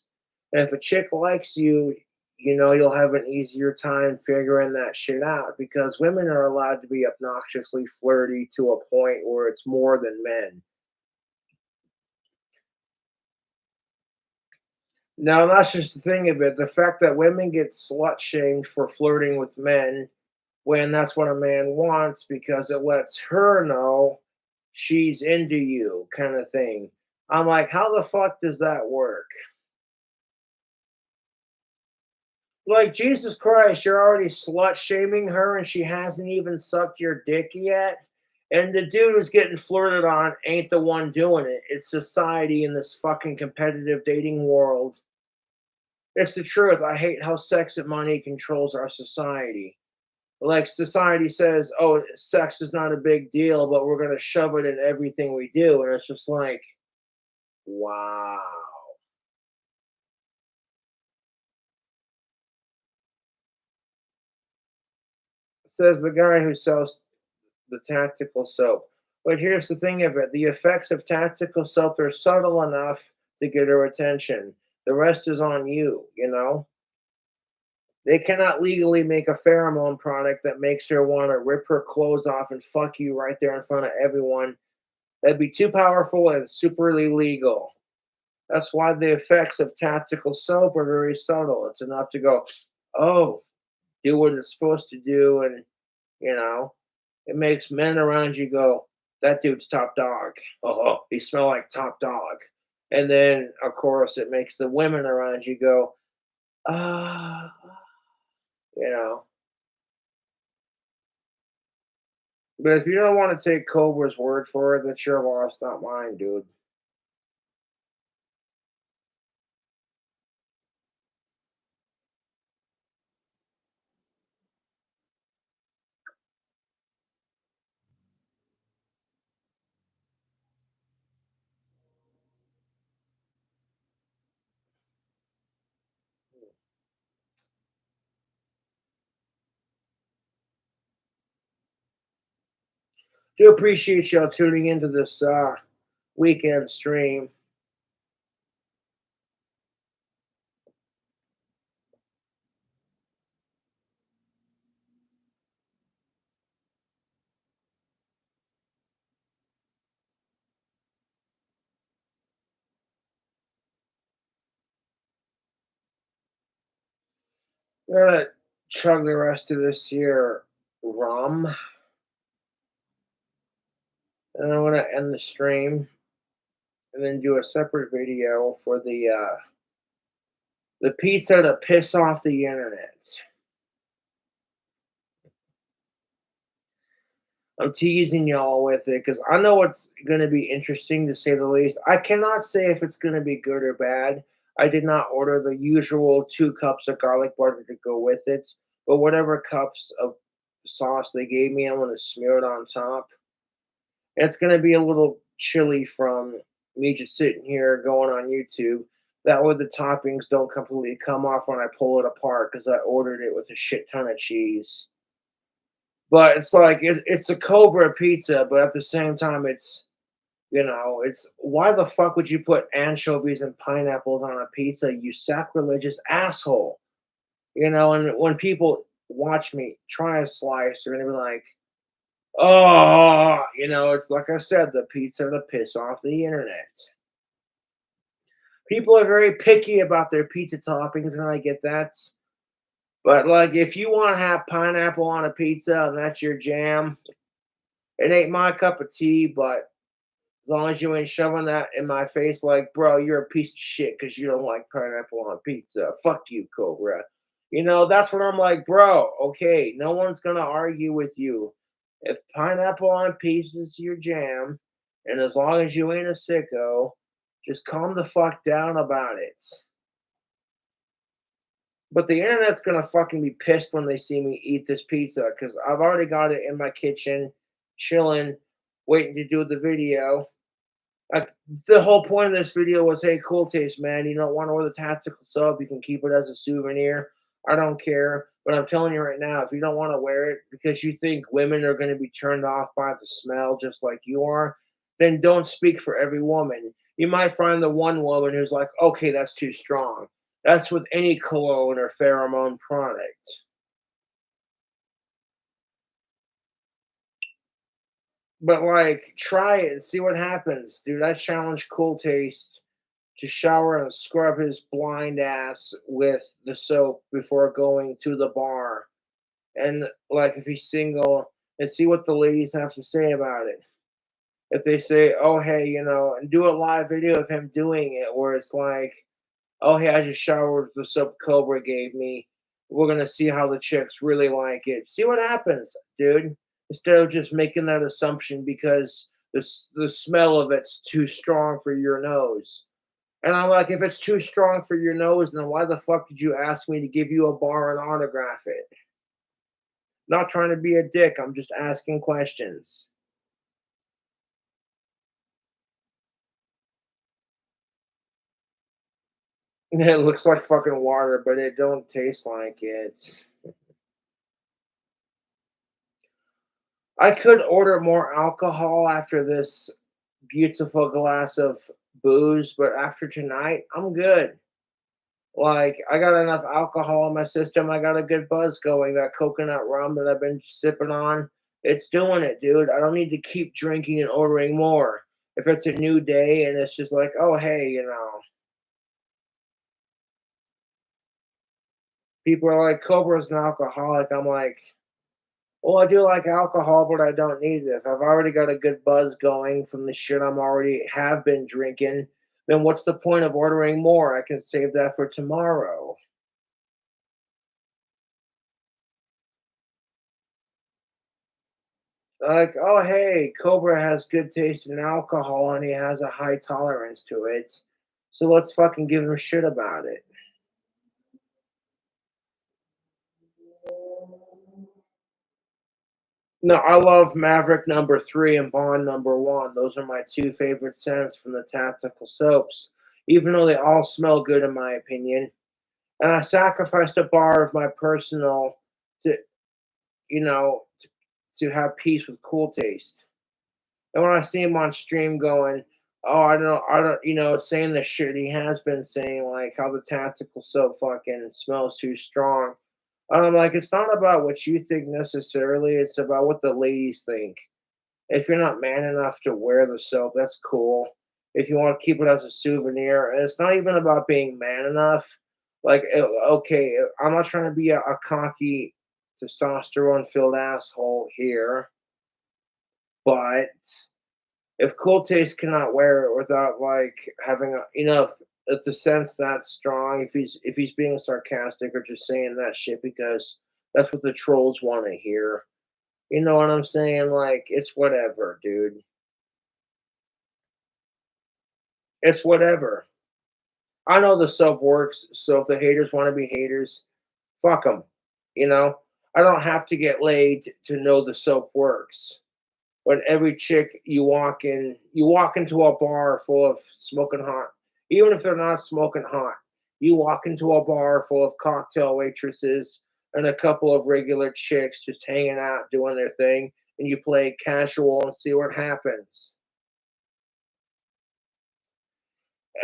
if a chick likes you, you'll have an easier time figuring that shit out because women are allowed to be obnoxiously flirty to a point where it's more than men. Now that's just the thing of it. The fact that women get slut shamed for flirting with men when that's what a man wants because it lets her know she's into you, kind of thing. I'm like, how the fuck does that work? Like, Jesus Christ, you're already slut shaming her and she hasn't even sucked your dick yet. And the dude who's getting flirted on ain't the one doing it. It's society in this fucking competitive dating world. It's the truth. I hate how sex and money controls our society. Like society says, oh, sex is not a big deal, but we're gonna shove it in everything we do, and it's just like, wow. Says the guy who sells the tactical soap. But here's the thing of it: the effects of tactical soap are subtle enough to get her attention. The rest is on you. They cannot legally make a pheromone product that makes her want to rip her clothes off and fuck you right there in front of everyone. That'd be too powerful and super illegal. That's why the effects of tactical soap are very subtle. It's enough to go, oh, do what it's supposed to do, and you know, it makes men around you go, that dude's top dog. Oh, he smell like top dog. And then, of course, it makes the women around you go, ah, you know. But if you don't want to take Cobra's word for it, that's your loss, not mine, dude. Do appreciate y'all tuning into this weekend stream. I'm gonna chug the rest of this here rum, and I'm gonna end the stream and then do a separate video for the pizza to piss off the internet. I'm teasing y'all with it because I know it's going to be interesting to say the least. I cannot say if it's going to be good or bad. I did not order the usual 2 cups of garlic butter to go with it, but whatever cups of sauce they gave me, I'm going to smear it on top. And it's going to be a little chilly from me just sitting here going on YouTube. That way the toppings don't completely come off when I pull it apart because I ordered it with a shit ton of cheese. But it's like it's a Cobra pizza, but at the same time, it's why the fuck would you put anchovies and pineapples on a pizza, you sacrilegious asshole? And when people watch me try a slice, they're gonna be like, oh, it's like I said, the pizza to piss off the internet. People are very picky about their pizza toppings, and I get that. But like, if you want to have pineapple on a pizza and that's your jam, it ain't my cup of tea, but as long as you ain't shoving that in my face, like, bro, you're a piece of shit because you don't like pineapple on pizza. Fuck you, Cobra. That's what I'm like, bro. Okay, no one's gonna argue with you. If pineapple on pizza is your jam, and as long as you ain't a sicko, just calm the fuck down about it. But the internet's gonna fucking be pissed when they see me eat this pizza because I've already got it in my kitchen, chilling, waiting to do the video. Like, the whole point of this video was, hey, cool taste, man. You don't want to order the tactical sub, you can keep it as a souvenir. I don't care. But I'm telling you right now, if you don't want to wear it because you think women are going to be turned off by the smell just like you are, then don't speak for every woman. You might find the one woman who's like, okay, that's too strong. That's with any cologne or pheromone product. But like, try it and see what happens, dude. I challenge Cool Taste to shower and scrub his blind ass with the soap before going to the bar. And like, if he's single, and see what the ladies have to say about it. If they say, oh, hey, and do a live video of him doing it, where it's like, oh, hey, I just showered with the soap Cobra gave me. We're going to see how the chicks really like it. See what happens, dude. Instead of just making that assumption because the smell of it's too strong for your nose. And I'm like, if it's too strong for your nose, then why the fuck did you ask me to give you a bar and autograph it? Not trying to be a dick. I'm just asking questions. It looks like fucking water, but it don't taste like it. I could order more alcohol after this beautiful glass of booze, but after tonight, I'm good. Like, I got enough alcohol in my system. I got a good buzz going. That coconut rum that I've been sipping on, it's doing it, dude. I don't need to keep drinking and ordering more. If it's a new day and it's just like, oh, hey, people are like, Cobra's an alcoholic. I'm like, well, I do like alcohol, but I don't need it. If I've already got a good buzz going from the shit I'm already have been drinking, then what's the point of ordering more? I can save that for tomorrow. Like, oh, hey, Cobra has good taste in alcohol and he has a high tolerance to it. So let's fucking give him shit about it. No, I love Maverick number three and Bond number one. Those are my two favorite scents from the tactical soaps, even though they all smell good in my opinion. And I sacrificed a bar of my personal to, you know, to have peace with cool taste. And when I see him on stream going, "Oh, I don't," saying the shit he has been saying, like how the tactical soap fucking smells too strong. And I'm like, it's not about what you think necessarily. It's about what the ladies think. If you're not man enough to wear the soap, that's cool. If you want to keep it as a souvenir, and it's not even about being man enough. Like, okay, I'm not trying to be a cocky, testosterone filled asshole here, but if Cool Taste cannot wear it without like having a if the sense that strong, if he's being sarcastic or just saying that shit because that's what the trolls want to hear. You know what I'm saying? Like it's whatever, dude. It's whatever. I know the sub works, so if the haters want to be haters, fuck them. You know, I don't have to get laid to know the soap works. But every chick you walk into a bar full of smoking hot, even if they're not smoking hot. You walk into a bar full of cocktail waitresses and a couple of regular chicks just hanging out doing their thing, and you play casual and see what happens.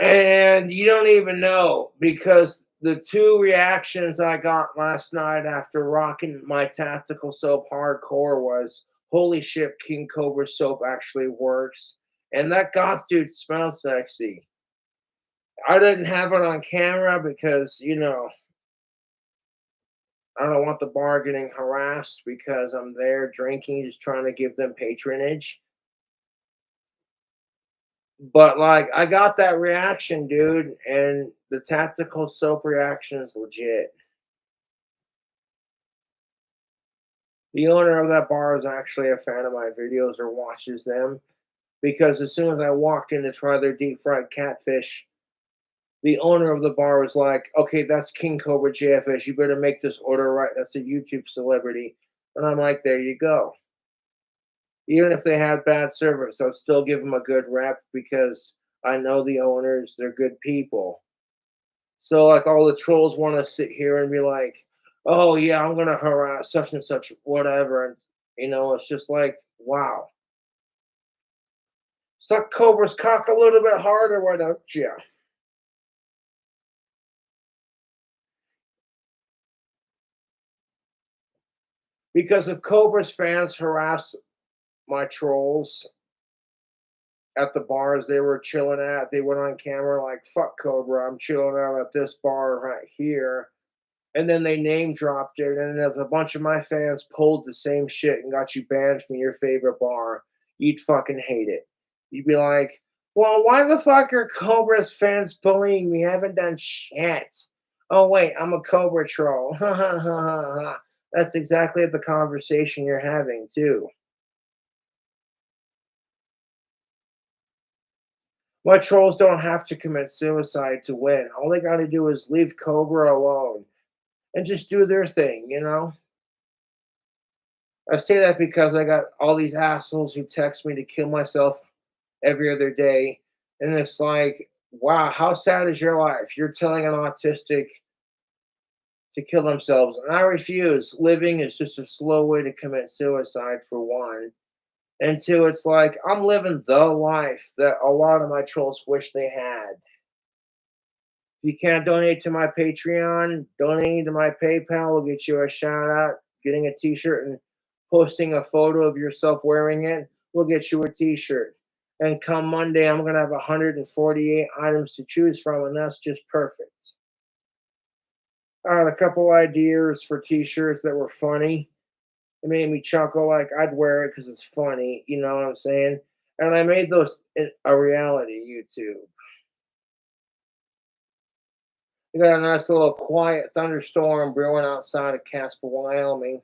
And you don't even know because the two reactions I got last night after rocking my tactical soap hardcore was holy shit, King Cobra soap actually works. And that goth dude smells sexy. I didn't have it on camera because, I don't want the bar getting harassed because I'm there drinking, just trying to give them patronage. But like I got that reaction, dude, and the tactical soap reaction is legit. The owner of that bar is actually a fan of my videos or watches them because as soon as I walked in to try their deep fried catfish, the owner of the bar was like, "Okay, that's King Cobra JFS. You better make this order right. That's a YouTube celebrity." And I'm like, "There you go." Even if they had bad service, I'll still give them a good rep because I know the owners. They're good people. So like all the trolls want to sit here and be like, "Oh yeah, I'm gonna harass such and such, whatever." And it's just like, wow, suck Cobra's cock a little bit harder, why don't you? Because if Cobra's fans harassed my trolls at the bars they were chilling at, they went on camera like, "Fuck Cobra, I'm chilling out at this bar right here." And then they name dropped it, and if a bunch of my fans pulled the same shit and got you banned from your favorite bar, you'd fucking hate it. You'd be like, "Well, why the fuck are Cobra's fans bullying me? I haven't done shit." Oh wait, I'm a Cobra troll. Ha ha ha ha ha. That's exactly the conversation you're having too. My trolls don't have to commit suicide to win. All they gotta do is leave Cobra alone and just do their thing. I say that because I got all these assholes who text me to kill myself every other day. And it's like, wow, how sad is your life? You're telling an autistic to kill themselves. And I refuse. Living is just a slow way to commit suicide, for one. And two, it's like, I'm living the life that a lot of my trolls wish they had. If you can't donate to my Patreon, donating to my PayPal will get you a shout out. Getting a t-shirt and posting a photo of yourself wearing it will get you a t-shirt. And come Monday, I'm going to have 148 items to choose from, and that's just perfect. I had a couple ideas for t-shirts that were funny. It made me chuckle, like I'd wear it because it's funny, you know what I'm saying? And I made those a reality YouTube. We got a nice little quiet thunderstorm brewing outside of Casper, Wyoming.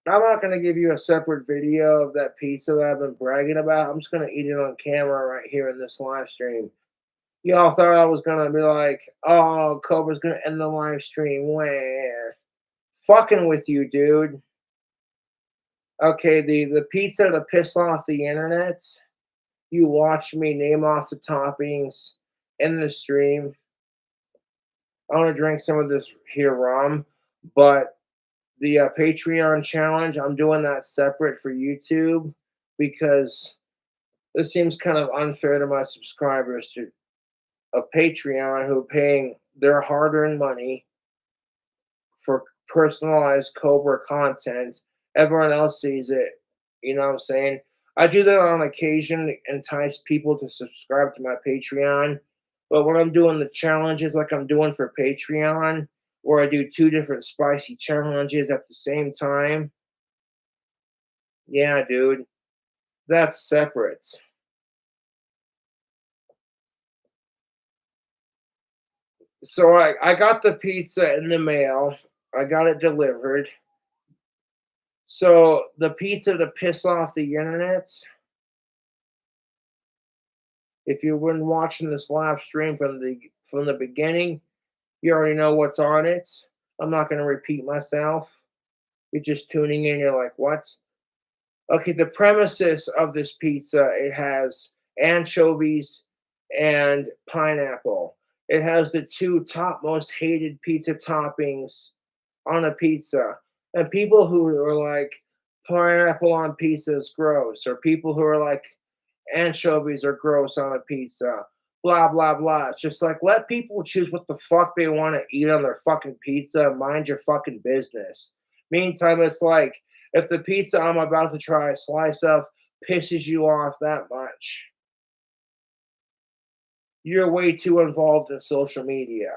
I'm not going to give you a separate video of that pizza that I've been bragging about. I'm just going to eat it on camera right here in this live stream. Y'all thought I was going to be like, oh, Cobra's going to end the live stream. Where? Fucking with you, dude. Okay, the pizza to piss off the internet. You watch me name off the toppings in the stream. I want to drink some of this here rum, but the Patreon challenge, I'm doing that separate for YouTube because this seems kind of unfair to my subscribers to of Patreon who are paying their hard-earned money for personalized Cobra content. Everyone else sees it. You know what I'm saying? I do that on occasion to entice people to subscribe to my Patreon. But when I'm doing the challenges like I'm doing for Patreon, where I do two different spicy challenges at the same time, yeah, dude, that's separate. So I got the pizza in the mail. I got it delivered. So the pizza to piss off the internet. If you've been watching this live stream from the beginning, you already know what's on it. I'm not going to repeat myself. You're just tuning in. You're like, what? Okay, the premises of this pizza, it has anchovies and pineapple. It has the two top most hated pizza toppings on a pizza. And people who are like, pineapple on pizza is gross, or people who are like, anchovies are gross on a pizza, blah, blah, blah. It's just like, let people choose what the fuck they want to eat on their fucking pizza. Mind your fucking business. Meantime, it's like, if the pizza I'm about to try a slice of pisses you off that much, you're way too involved in social media.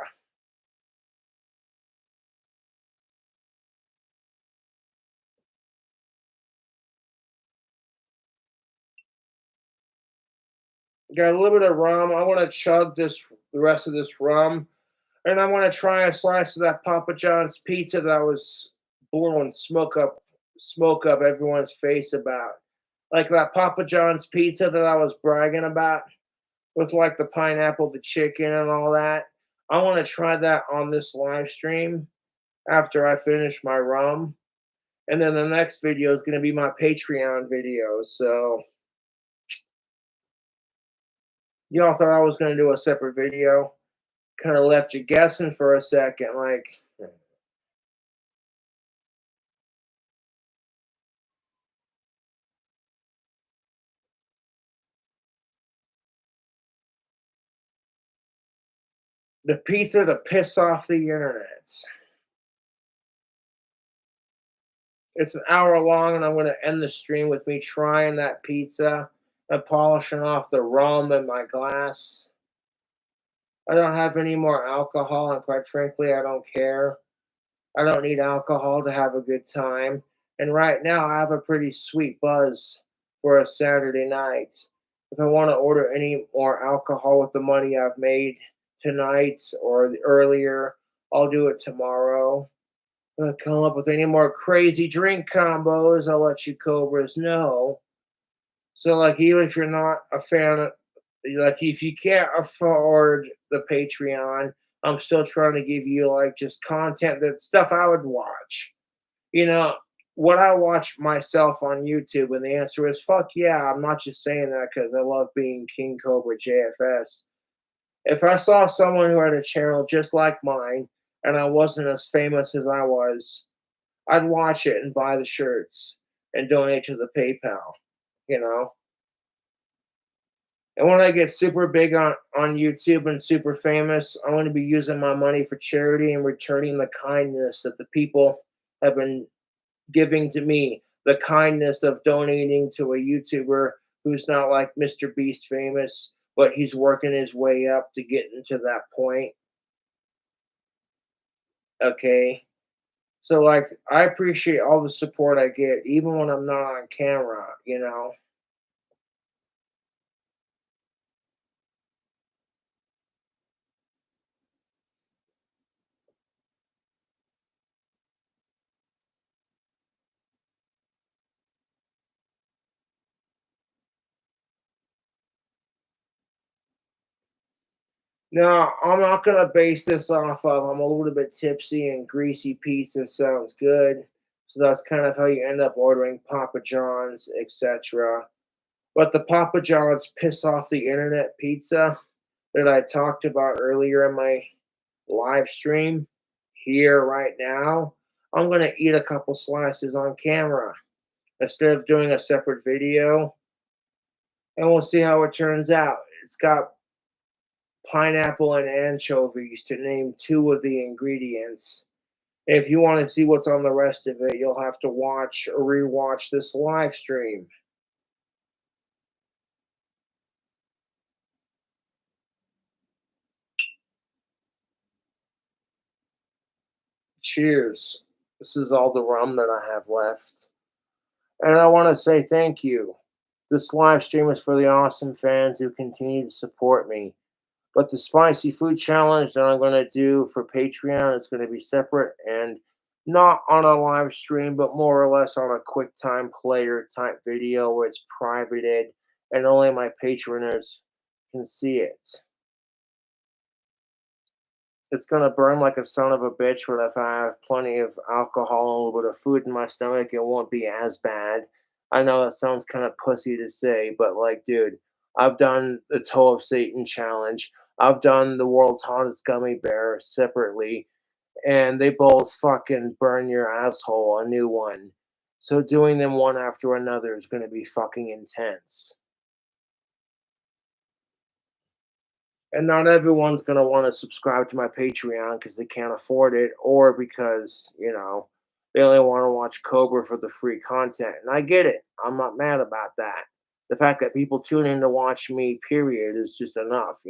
Got a little bit of rum. I want to chug the rest of this rum, and I want to try a slice of that Papa John's pizza that I was blowing smoke up everyone's face about. Like that Papa John's pizza that I was bragging about with like the pineapple, the chicken, and all that. I want to try that on this live stream after I finish my rum. And then the next video is going to be my Patreon video. So y'all thought I was going to do a separate video. Kind of left you guessing for a second. Like, the pizza to piss off the internet. It's an hour long, and I'm going to end the stream with me trying that pizza and polishing off the rum in my glass. I don't have any more alcohol, and quite frankly, I don't care. I don't need alcohol to have a good time. And right now, I have a pretty sweet buzz for a Saturday night. If I want to order any more alcohol with the money I've made tonight or earlier, I'll do it tomorrow. Come up with any more crazy drink combos, I'll let you Cobras know. So, like, even if you're not a fan of, like, if you can't afford the Patreon, I'm still trying to give you like just content that stuff I would watch. You know, what I watch myself on YouTube, and the answer is fuck yeah. I'm not just saying that because I love being King Cobra JFS. If I saw someone who had a channel just like mine and I wasn't as famous as I was, I'd watch it and buy the shirts and donate to the PayPal, you know? And when I get super big on YouTube and super famous, I want to be using my money for charity and returning the kindness that the people have been giving to me. The kindness of donating to a YouTuber who's not like Mr. Beast famous, but he's working his way up to get into that point. Okay. So like I appreciate all the support I get, even when I'm not on camera. No, I'm not gonna base this off of I'm a little bit tipsy and greasy pizza sounds good. So that's kind of how you end up ordering Papa John's, etc. But the Papa John's piss off the internet pizza that I talked about earlier in my live stream here right now, I'm gonna eat a couple slices on camera instead of doing a separate video, and we'll see how it turns out. It's got pineapple and anchovies to name two of the ingredients. If you want to see what's on the rest of it, you'll have to watch or rewatch this live stream. Cheers. This is all the rum that I have left. And I want to say thank you. This live stream is for the awesome fans who continue to support me. But the spicy food challenge that I'm going to do for Patreon is going to be separate and not on a live stream, but more or less on a quick time player type video where it's privated and only my patroners can see it. It's going to burn like a son of a bitch, but if I have plenty of alcohol and a little bit of food in my stomach, it won't be as bad. I know that sounds kind of pussy to say, but like, dude, I've done the Toe of Satan challenge. I've done the world's hottest gummy bear separately, and they both fucking burn your asshole a new one. So doing them one after another is going to be fucking intense. And not everyone's going to want to subscribe to my Patreon because they can't afford it or because, they only want to watch Cobra for the free content. And I get it. I'm not mad about that. The fact that people tune in to watch me, period, is just enough.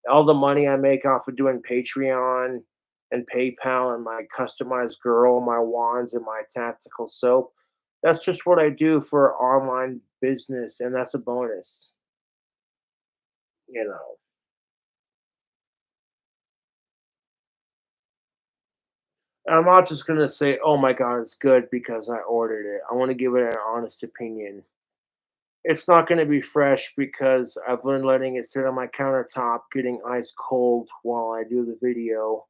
All the money I make off of doing Patreon and PayPal and my customized girl, my wands, and my tactical soap, that's just what I do for online business. And that's a bonus, you know. I'm not just gonna say, "Oh my god, it's good," because I ordered it. I wanna give it an honest opinion. It's not gonna be fresh because I've been letting it sit on my countertop getting ice cold while I do the video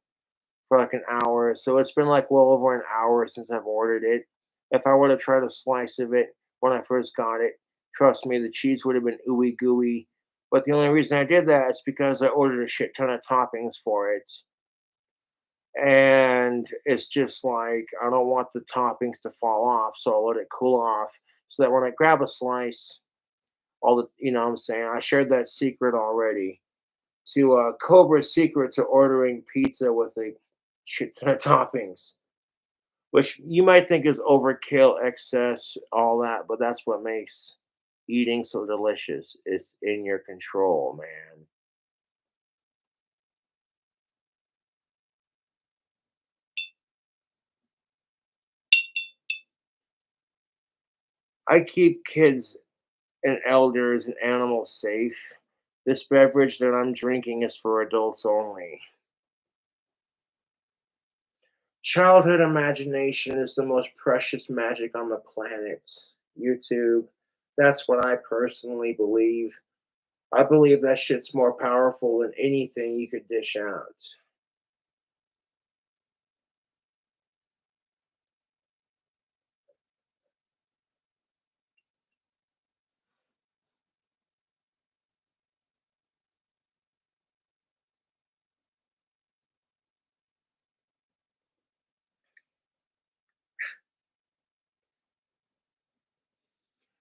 for, like, an hour, so it's been, like, well over an hour since I've ordered it. If I would've tried a slice of it when I first got it, trust me, the cheese would've been ooey gooey, but the only reason I did that is because I ordered a shit ton of toppings for it. And it's just like I don't want the toppings to fall off, so I'll let it cool off so that when I grab a slice, all the what I'm saying, I shared that secret already to Cobra's secret to ordering pizza with a shit ton of toppings, which you might think is overkill, excess, all that, but that's what makes eating so delicious. It's in your control, man. I keep kids and elders and animals safe. This beverage that I'm drinking is for adults only. Childhood imagination is the most precious magic on the planet. YouTube. That's what I personally believe. I believe that shit's more powerful than anything you could dish out.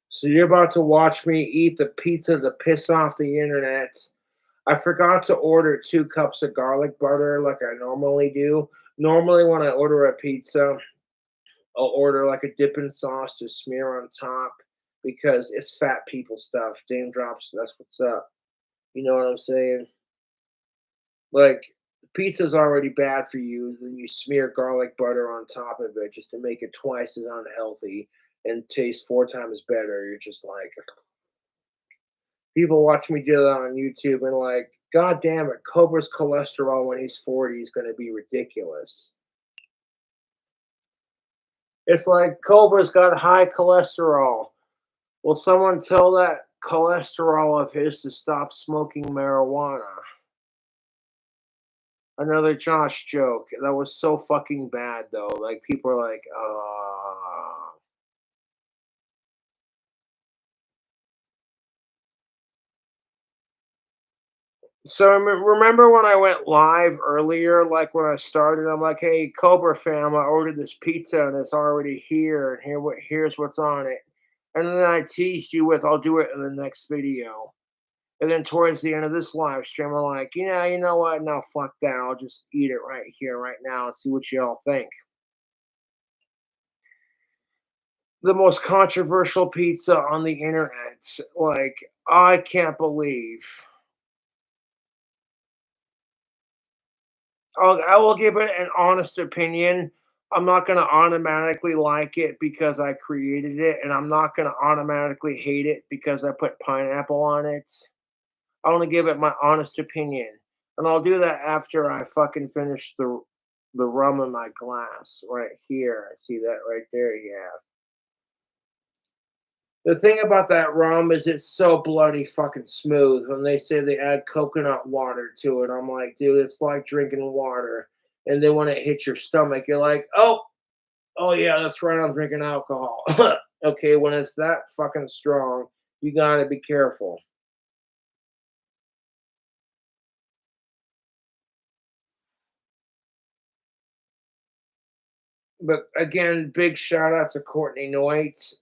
So you're about to watch me eat the pizza to piss off the internet. I forgot to order 2 cups of garlic butter like I normally do. Normally, when I order a pizza, I'll order like a dipping sauce to smear on top because it's fat people stuff. Dame drops, that's what's up. You know what I'm saying? Like, pizza's already bad for you, then you smear garlic butter on top of it just to make it twice as unhealthy and taste 4 times better. You're just like, people watch me do that on YouTube and like, God damn it, Cobra's cholesterol when he's 40 is gonna be ridiculous. It's like Cobra's got high cholesterol. Will someone tell that cholesterol of his to stop smoking marijuana? Another Josh joke. That was so fucking bad though. Like people are like, So remember when I went live earlier, like when I started, I'm like, "Hey, Cobra fam, I ordered this pizza and it's already here, and here's what's on it." And then I teased you with, "I'll do it in the next video." And then towards the end of this live stream, I'm like, you know what? No, fuck that. I'll just eat it right here, right now, and see what you all think." The most controversial pizza on the internet. Like, I can't believe. I will give it an honest opinion. I'm not going to automatically like it because I created it, and I'm not going to automatically hate it because I put pineapple on it. I want to give it my honest opinion, and I'll do that after I fucking finish the rum in my glass right here. I see that right there. Yeah. The thing about that rum is it's so bloody fucking smooth. When they say they add coconut water to it, I'm like, dude, it's like drinking water. And then when it hits your stomach, you're like, oh yeah, that's right, I'm drinking alcohol. Okay, when it's that fucking strong, you gotta be careful. But again, big shout out to Courtney Noit.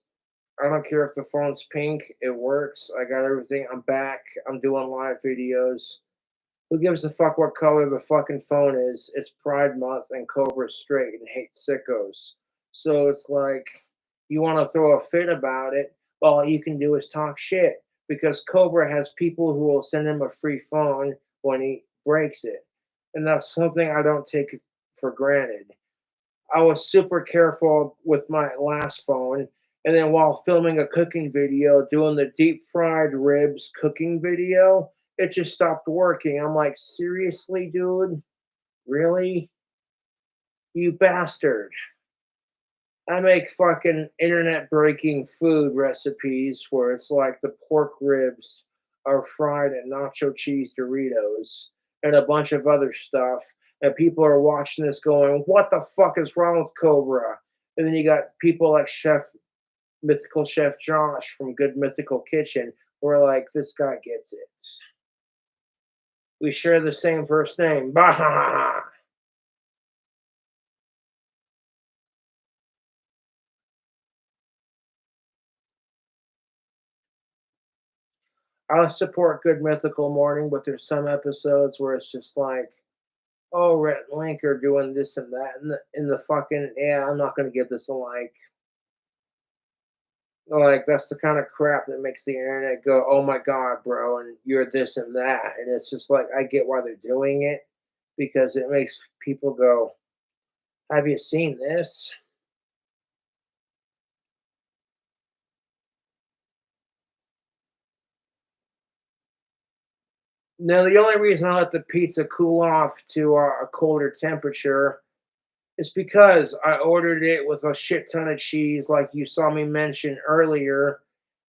I don't care if the phone's pink, it works. I got everything. I'm back. I'm doing live videos. Who gives a fuck what color the fucking phone is? It's Pride Month and Cobra's straight and hates sickos. So it's like, you want to throw a fit about it, all you can do is talk shit because Cobra has people who will send him a free phone when he breaks it. And that's something I don't take for granted. I was super careful with my last phone. And then while filming a cooking video, doing the deep fried ribs cooking video, it just stopped working. I'm like, seriously, dude? Really? You bastard. I make fucking internet breaking food recipes where it's like the pork ribs are fried in nacho cheese Doritos and a bunch of other stuff. And people are watching this going, what the fuck is wrong with Cobra? And then you got people like Mythical Chef Josh from Good Mythical Kitchen who are like, this guy gets it. We share the same first name. Bah! I support Good Mythical Morning, but there's some episodes where it's just like, oh, Rhett and Link are doing this and that in the fucking, yeah, I'm not gonna give this a like. Like that's the kind of crap that makes the internet go, oh my god, bro, and you're this and that, and it's just like I get why they're doing it because it makes people go, have you seen this? Now the only reason I let the pizza cool off to a colder temperature is because I ordered it with a shit ton of cheese, like you saw me mention earlier.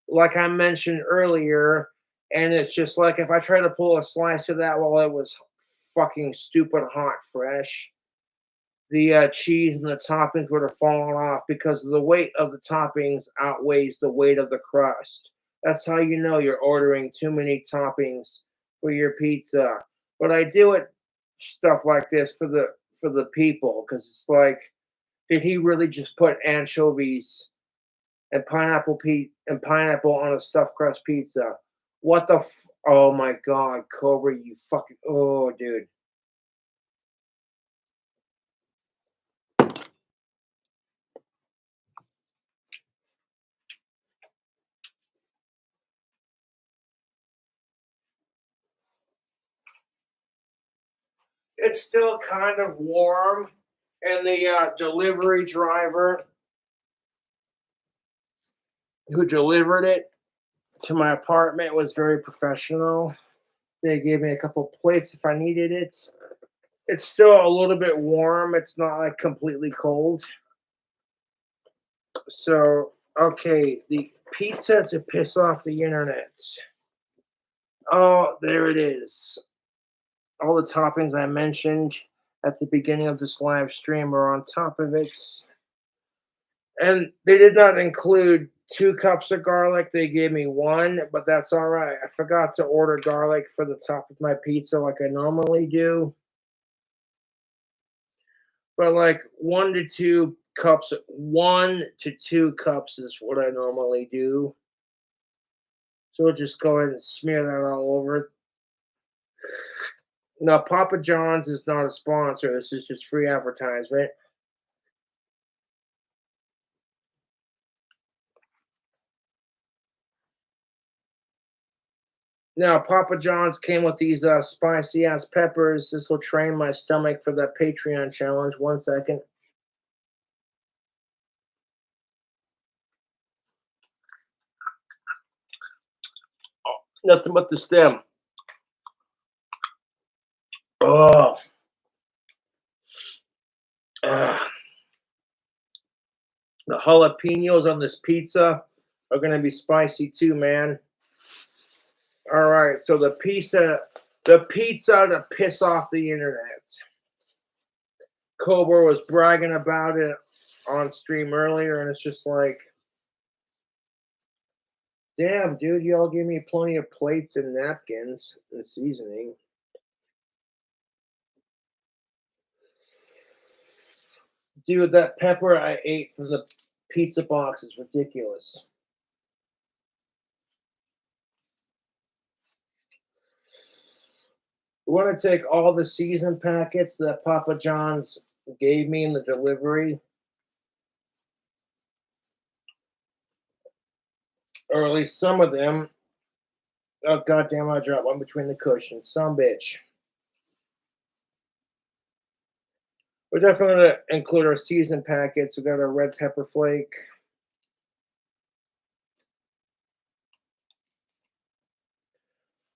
Like I mentioned earlier, and it's just like if I try to pull a slice of that while it was fucking stupid hot fresh, the cheese and the toppings would have fallen off because the weight of the toppings outweighs the weight of the crust. That's how you know you're ordering too many toppings for your pizza. But I do it stuff like this for the people because it's like, did he really just put anchovies and pineapple on a stuffed crust pizza. What the oh my god, Cobra, you fucking oh dude. It's still kind of warm, and the delivery driver who delivered it to my apartment was very professional. They gave me a couple plates if I needed it. It's still a little bit warm. It's not like completely cold. So, okay, the pizza to piss off the internet. Oh, there it is. All the toppings I mentioned at the beginning of this live stream are on top of it. And they did not include 2 cups of garlic. They gave me one, but that's all right. I forgot to order garlic for the top of my pizza like I normally do. But like 1 to 2 cups, 1 to 2 cups is what I normally do. So we'll just go ahead and smear that all over. Now, Papa John's is not a sponsor. This is just free advertisement. Now, Papa John's came with these spicy ass peppers. This will train my stomach for that Patreon challenge. 1 second. Nothing but the stem. Oh. The jalapenos on this pizza are going to be spicy too, man. All right, so the pizza to piss off the internet. Cobra was bragging about it on stream earlier, and it's just like, damn, dude, y'all give me plenty of plates and napkins and seasoning. Dude, that pepper I ate from the pizza box is ridiculous. We want to take all the season packets that Papa John's gave me in the delivery, or at least some of them. Oh, goddamn, I dropped one between the cushions. Some bitch. We're definitely going to include our season packets. We got our red pepper flake.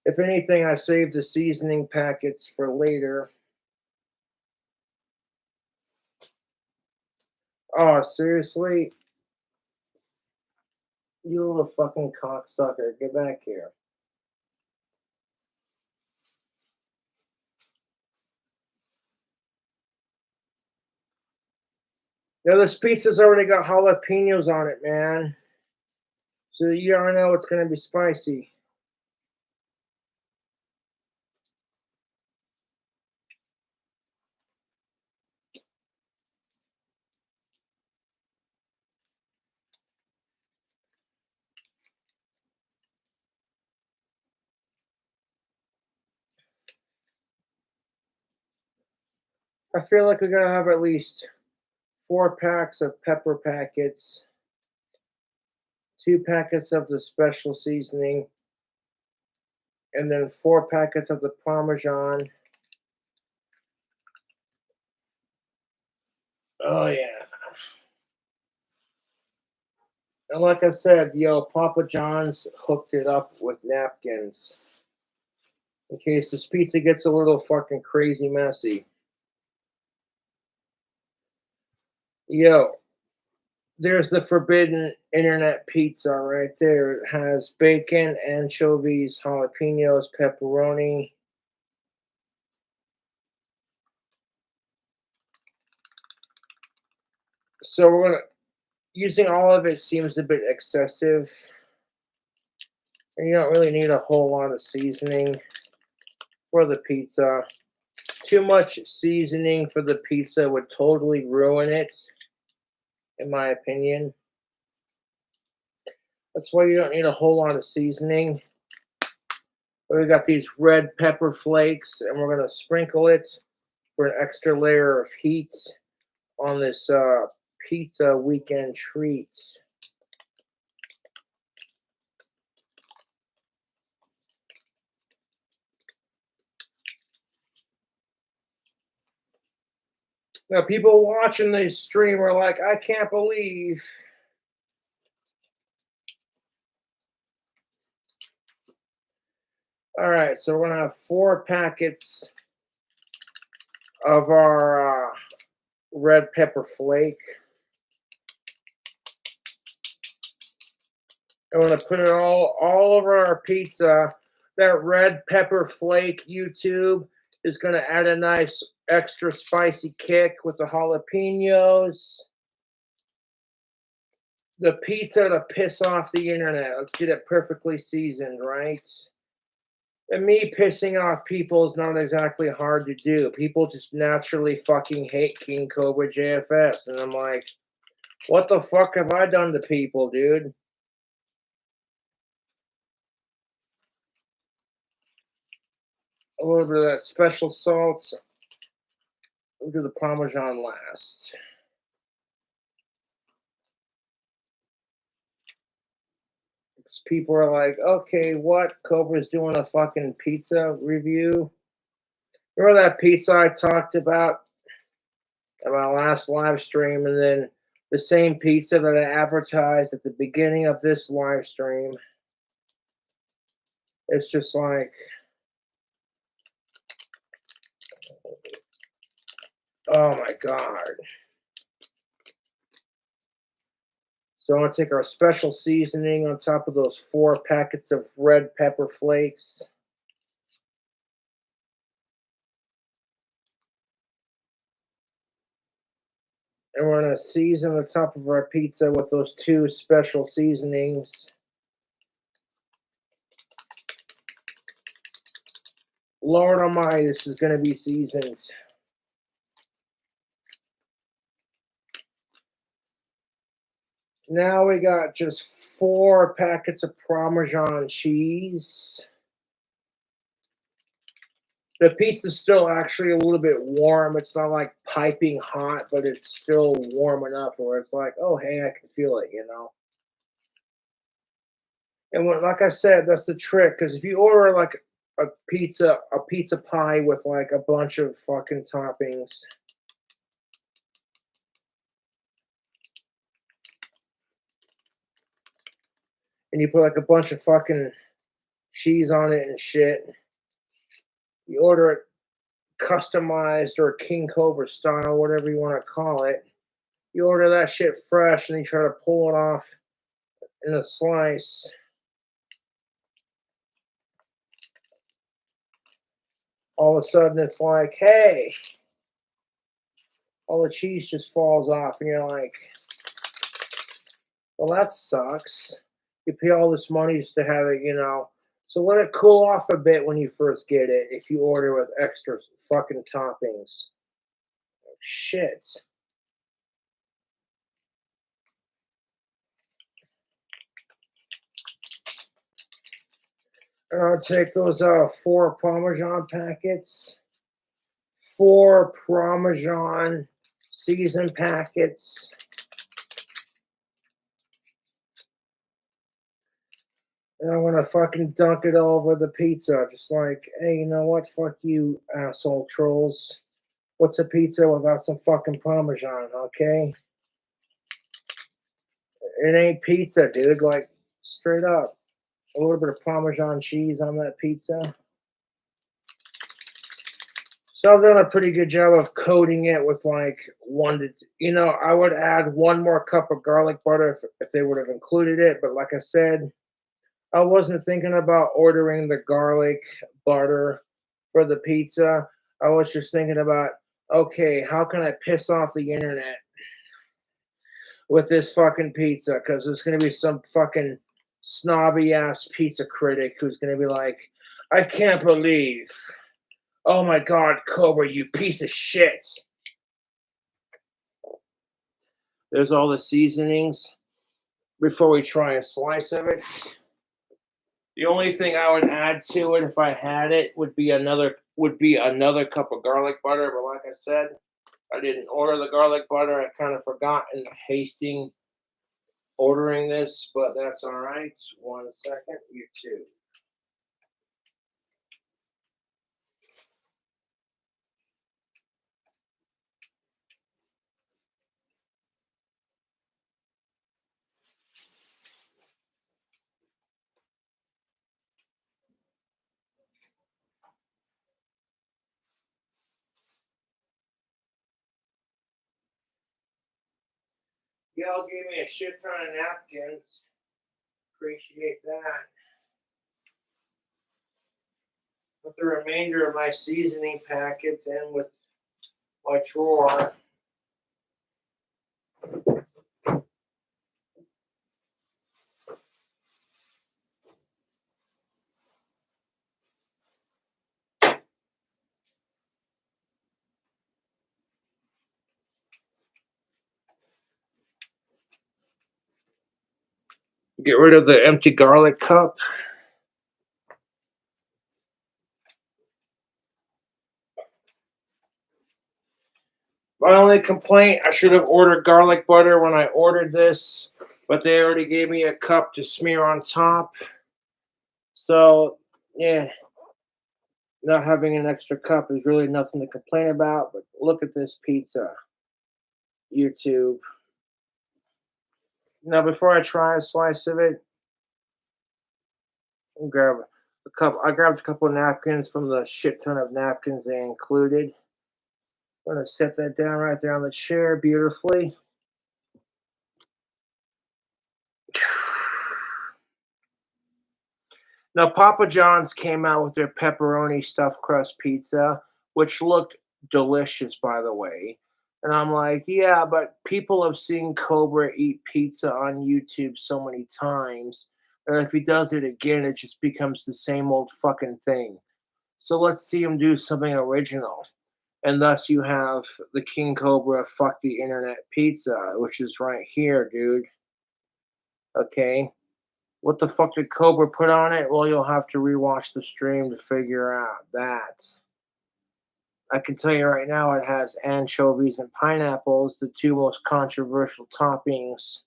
If anything, I saved the seasoning packets for later. Oh, seriously? You little fucking cocksucker. Get back here. Now, this pizza's already got jalapenos on it, man. So you already know it's going to be spicy. I feel like we're going to have at least 4 packs of pepper packets, 2 packets of the special seasoning, and then 4 packets of the Parmesan. Oh, yeah. And like I said, yo, Papa John's hooked it up with napkins in case this pizza gets a little fucking crazy messy. Yo, there's the forbidden internet pizza right there. It has bacon, anchovies, jalapenos, pepperoni. So we're gonna using all of it seems a bit excessive. And you don't really need a whole lot of seasoning for the pizza. Too much seasoning for the pizza would totally ruin it, in my opinion. That's why you don't need a whole lot of seasoning. But we got these red pepper flakes, and we're gonna sprinkle it for an extra layer of heat on this pizza weekend treat. Now, people watching this stream are like, I can't believe. All right, so we're gonna have 4 packets of our red pepper flake. I'm gonna put it all over our pizza. That red pepper flake YouTube is gonna add a nice extra spicy kick with the jalapenos. The pizza to piss off the internet. Let's get it perfectly seasoned, right? And me pissing off people is not exactly hard to do. People just naturally fucking hate King Cobra JFS. And I'm like, what the fuck have I done to people, dude? A little bit of that special salt. We'll do the Parmesan last. Because people are like, okay, what? Cobra's doing a fucking pizza review? Remember that pizza I talked about in my last live stream, and then the same pizza that I advertised at the beginning of this live stream? It's just like, oh my God. So I'm going to take our special seasoning on top of those 4 packets of red pepper flakes. And we're going to season the top of our pizza with those 2 special seasonings. Lord Almighty, this is going to be seasoned. Now we got just 4 packets of Parmesan cheese. The pizza's still actually a little bit warm. It's not like piping hot, but it's still warm enough where it's like, oh, hey, I can feel it, you know? And when, like I said, that's the trick. Because if you order like a pizza pie with like a bunch of fucking toppings, and you put like a bunch of fucking cheese on it and shit, you order it customized or King Cobra style, whatever you want to call it. You order that shit fresh and you try to pull it off in a slice. All of a sudden it's like, hey, all the cheese just falls off, and you're like, well, that sucks. You pay all this money just to have it, you know. So let it cool off a bit when you first get it if you order with extra fucking toppings. Shit. And I'll take those 4 Parmesan packets, 4 Parmesan seasoned packets. And I'm gonna fucking dunk it all over the pizza. Just like, hey, you know what? Fuck you, asshole trolls. What's a pizza without some fucking Parmesan, okay? It ain't pizza, dude. Like, straight up. A little bit of Parmesan cheese on that pizza. So I've done a pretty good job of coating it with like I would add 1 more cup of garlic butter if they would have included it. But like I said, I wasn't thinking about ordering the garlic butter for the pizza. I was just thinking about, okay, how can I piss off the internet with this fucking pizza? Because there's going to be some fucking snobby ass pizza critic who's going to be like, I can't believe. Oh my God, Cobra, you piece of shit. There's all the seasonings. before we try a slice of it. The only thing I would add to it if I had it would be another cup of garlic butter. But like I said, I didn't order the garlic butter. I kind of forgot in hasting ordering this, but that's all right. 1 second, you too. Y'all gave me a shit ton of napkins. Appreciate that. With the remainder of my seasoning packets and with my drawer. Get rid of the empty garlic cup. My only complaint, I should have ordered garlic butter when I ordered this, but they already gave me a cup to smear on top. So, yeah, not having an extra cup is really nothing to complain about. But look at this pizza, YouTube. Now, before I try a slice of it, I'll grab a cup. I grabbed a couple of napkins from the shit ton of napkins they included. I'm gonna set that down right there on the chair beautifully. Now, Papa John's came out with their pepperoni stuffed crust pizza, which looked delicious, by the way. And I'm like, yeah, but people have seen Cobra eat pizza on YouTube so many times. And if he does it again, it just becomes the same old fucking thing. So let's see him do something original. And thus you have the King Cobra Fuck the Internet pizza, which is right here, dude. Okay. What the fuck did Cobra put on it? Well, you'll have to rewatch the stream to figure out that. I can tell you right now it has anchovies and pineapples, the two most controversial toppings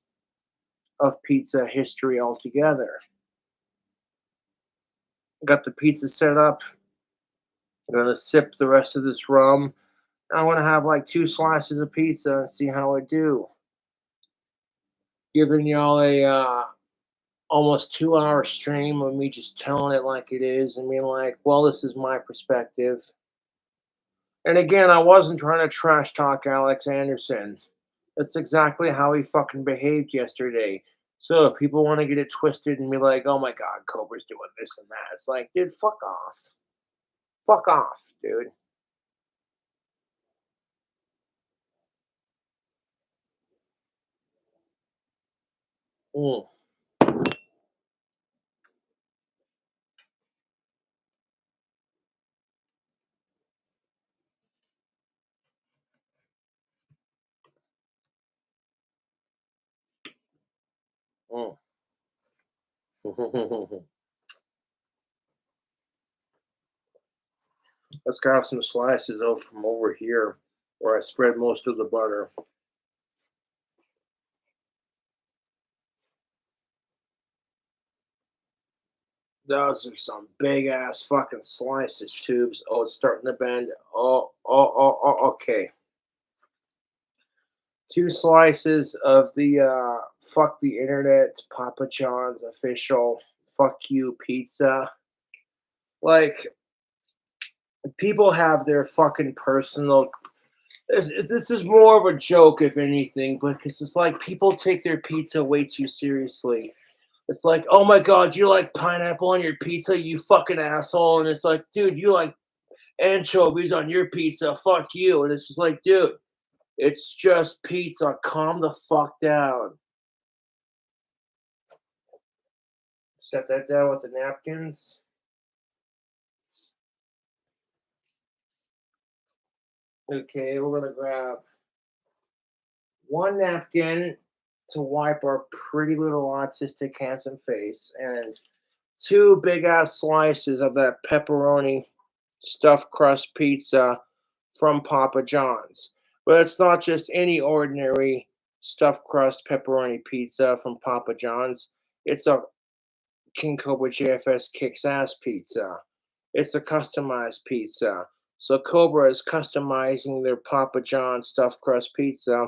of pizza history altogether. Got the pizza set up. I'm gonna sip the rest of this rum. I want to have like 2 slices of pizza and see how I do. Giving y'all a almost 2 hour stream of me just telling it like it is and being like, well, this is my perspective. And again, I wasn't trying to trash talk Alex Anderson. That's exactly how he fucking behaved yesterday. So if people want to get it twisted and be like, oh my God, Cobra's doing this and that, it's like, dude, fuck off. Fuck off, dude. Mm. Mm. Let's grab some slices over from over here where I spread most of the butter. Those are some big ass fucking slices, tubes. Oh, it's starting to bend. Okay. 2 slices of the fuck the internet Papa John's official fuck you pizza. Like, people have their fucking personal. This is more of a joke, if anything, because it's like people take their pizza way too seriously. It's like, oh my God, you like pineapple on your pizza, you fucking asshole. And it's like, dude, you like anchovies on your pizza, fuck you. And it's just like, dude, it's just pizza. Calm the fuck down. Set that down with the napkins. Okay, we're gonna grab one napkin to wipe our pretty little autistic handsome face, and two big ass slices of that pepperoni stuffed crust pizza from Papa John's. But it's not just any ordinary stuffed crust pepperoni pizza from Papa John's. It's a King Cobra JFS kicks ass pizza. It's a customized pizza. So Cobra is customizing their Papa John's stuffed crust pizza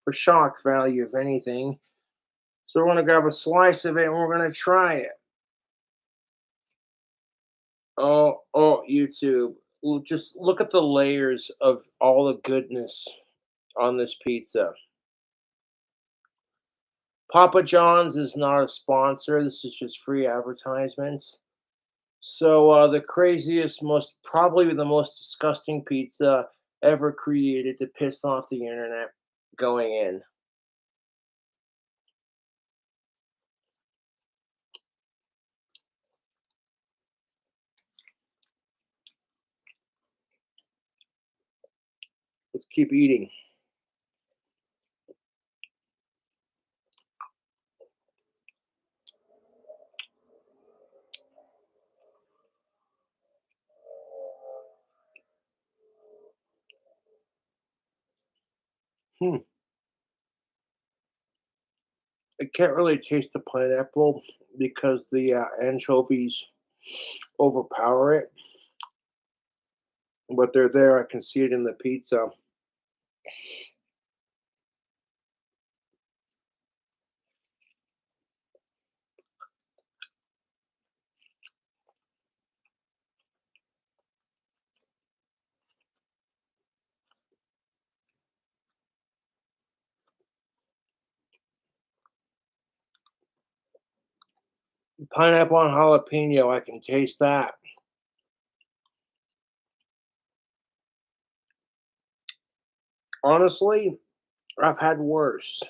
for shock value, if anything. So we're gonna grab a slice of it and we're gonna try it. Oh, YouTube. Well, just look at the layers of all the goodness on this pizza. Papa John's is not a sponsor. This is just free advertisements. So the craziest, most probably the most disgusting pizza ever created to piss off the internet going in. Let's keep eating. Hmm. I can't really taste the pineapple because the anchovies overpower it, but they're there. I can see it in the pizza. Pineapple and jalapeno, I can taste that. Honestly, I've had worse.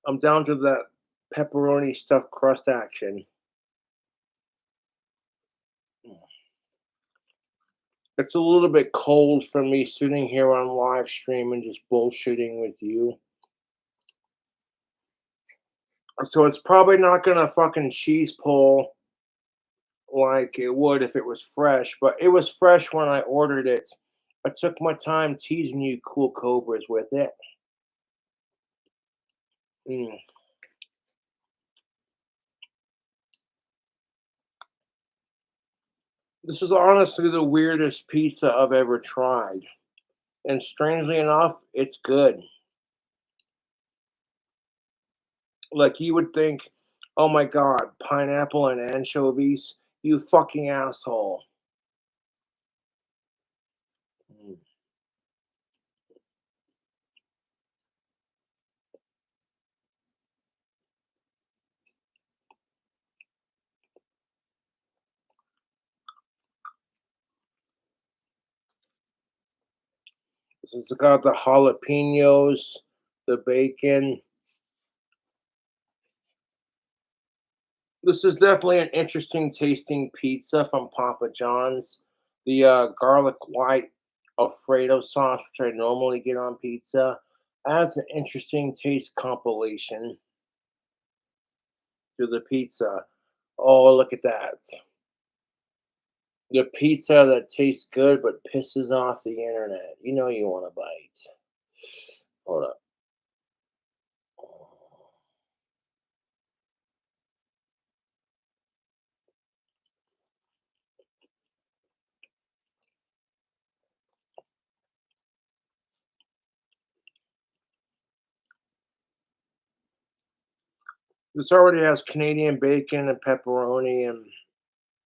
I'm down to that pepperoni stuffed crust action. It's a little bit cold for me sitting here on live stream and just bullshitting with you. So it's probably not gonna fucking cheese pull like it would if it was fresh, but it was fresh when I ordered it. I took my time teasing you cool cobras with it. Mm. This is honestly the weirdest pizza I've ever tried. And strangely enough, it's good. Like you would think, oh my god, pineapple and anchovies, you fucking asshole. Mm. This has got the jalapenos, the bacon. This is definitely an interesting tasting pizza from Papa John's. The garlic white Alfredo sauce, which I normally get on pizza, adds an interesting taste compilation to the pizza. Oh, look at that. The pizza that tastes good but pisses off the internet. You know you want a bite. Hold up. This already has Canadian bacon and pepperoni and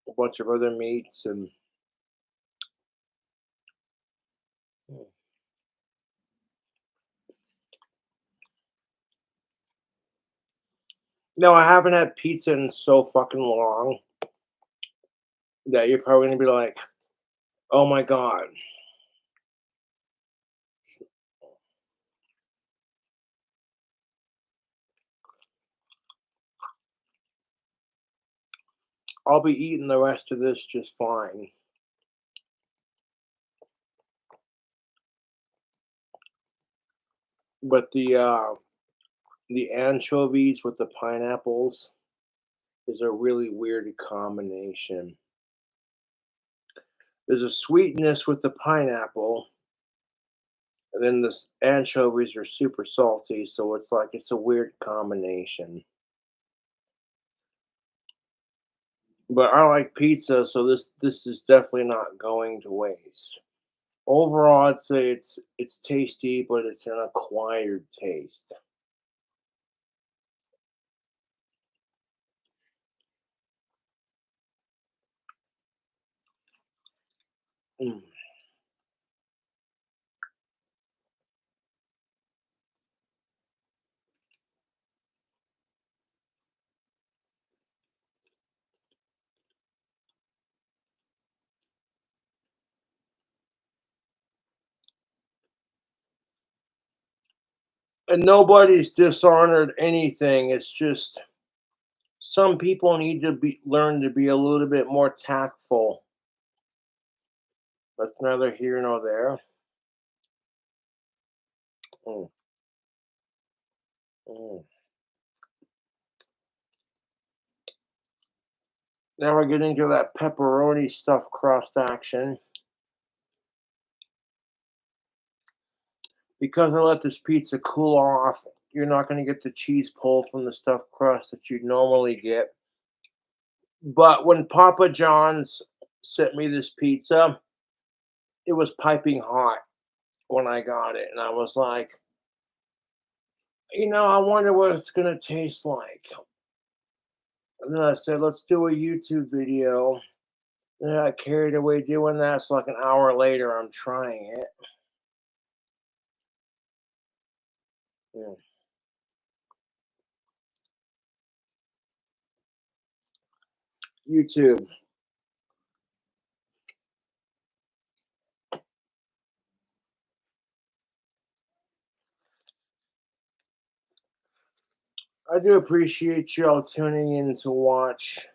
a bunch of other meats and no, I haven't had pizza in so fucking long that you're probably gonna be like, "Oh my god." I'll be eating the rest of this just fine. But the anchovies with the pineapples is a really weird combination. There's a sweetness with the pineapple, and then the anchovies are super salty, so it's like it's a weird combination. But I like pizza, so this is definitely not going to waste. Overall, I'd say it's tasty, but it's an acquired taste. Mm. And nobody's dishonored anything. It's just some people need to be learn to be a little bit more tactful. That's neither here nor there. Mm, mm. Now we're getting to that pepperoni stuffed crust action. Because I let this pizza cool off, you're not going to get the cheese pull from the stuffed crust that you'd normally get. But when Papa John's sent me this pizza, it was piping hot when I got it. And I was like, I wonder what it's going to taste like. And then I said, let's do a YouTube video. And I got carried away doing that. So, like an hour later, I'm trying it. Yeah. YouTube. I do appreciate y'all tuning in to watch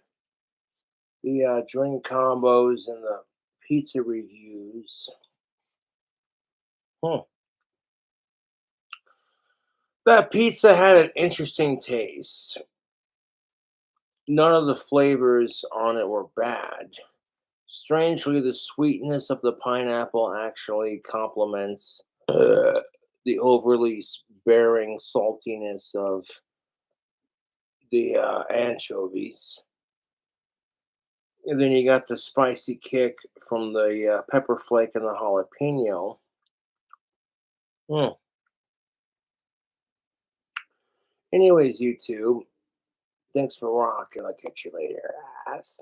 the drink combos and the pizza reviews. Hmm. That pizza had an interesting taste. None of the flavors on it were bad. Strangely, the sweetness of the pineapple actually complements the overly bearing saltiness of the anchovies. And then you got the spicy kick from the pepper flake and the jalapeno. Hmm. Anyways, YouTube, thanks for rocking. I'll catch you later. Ass.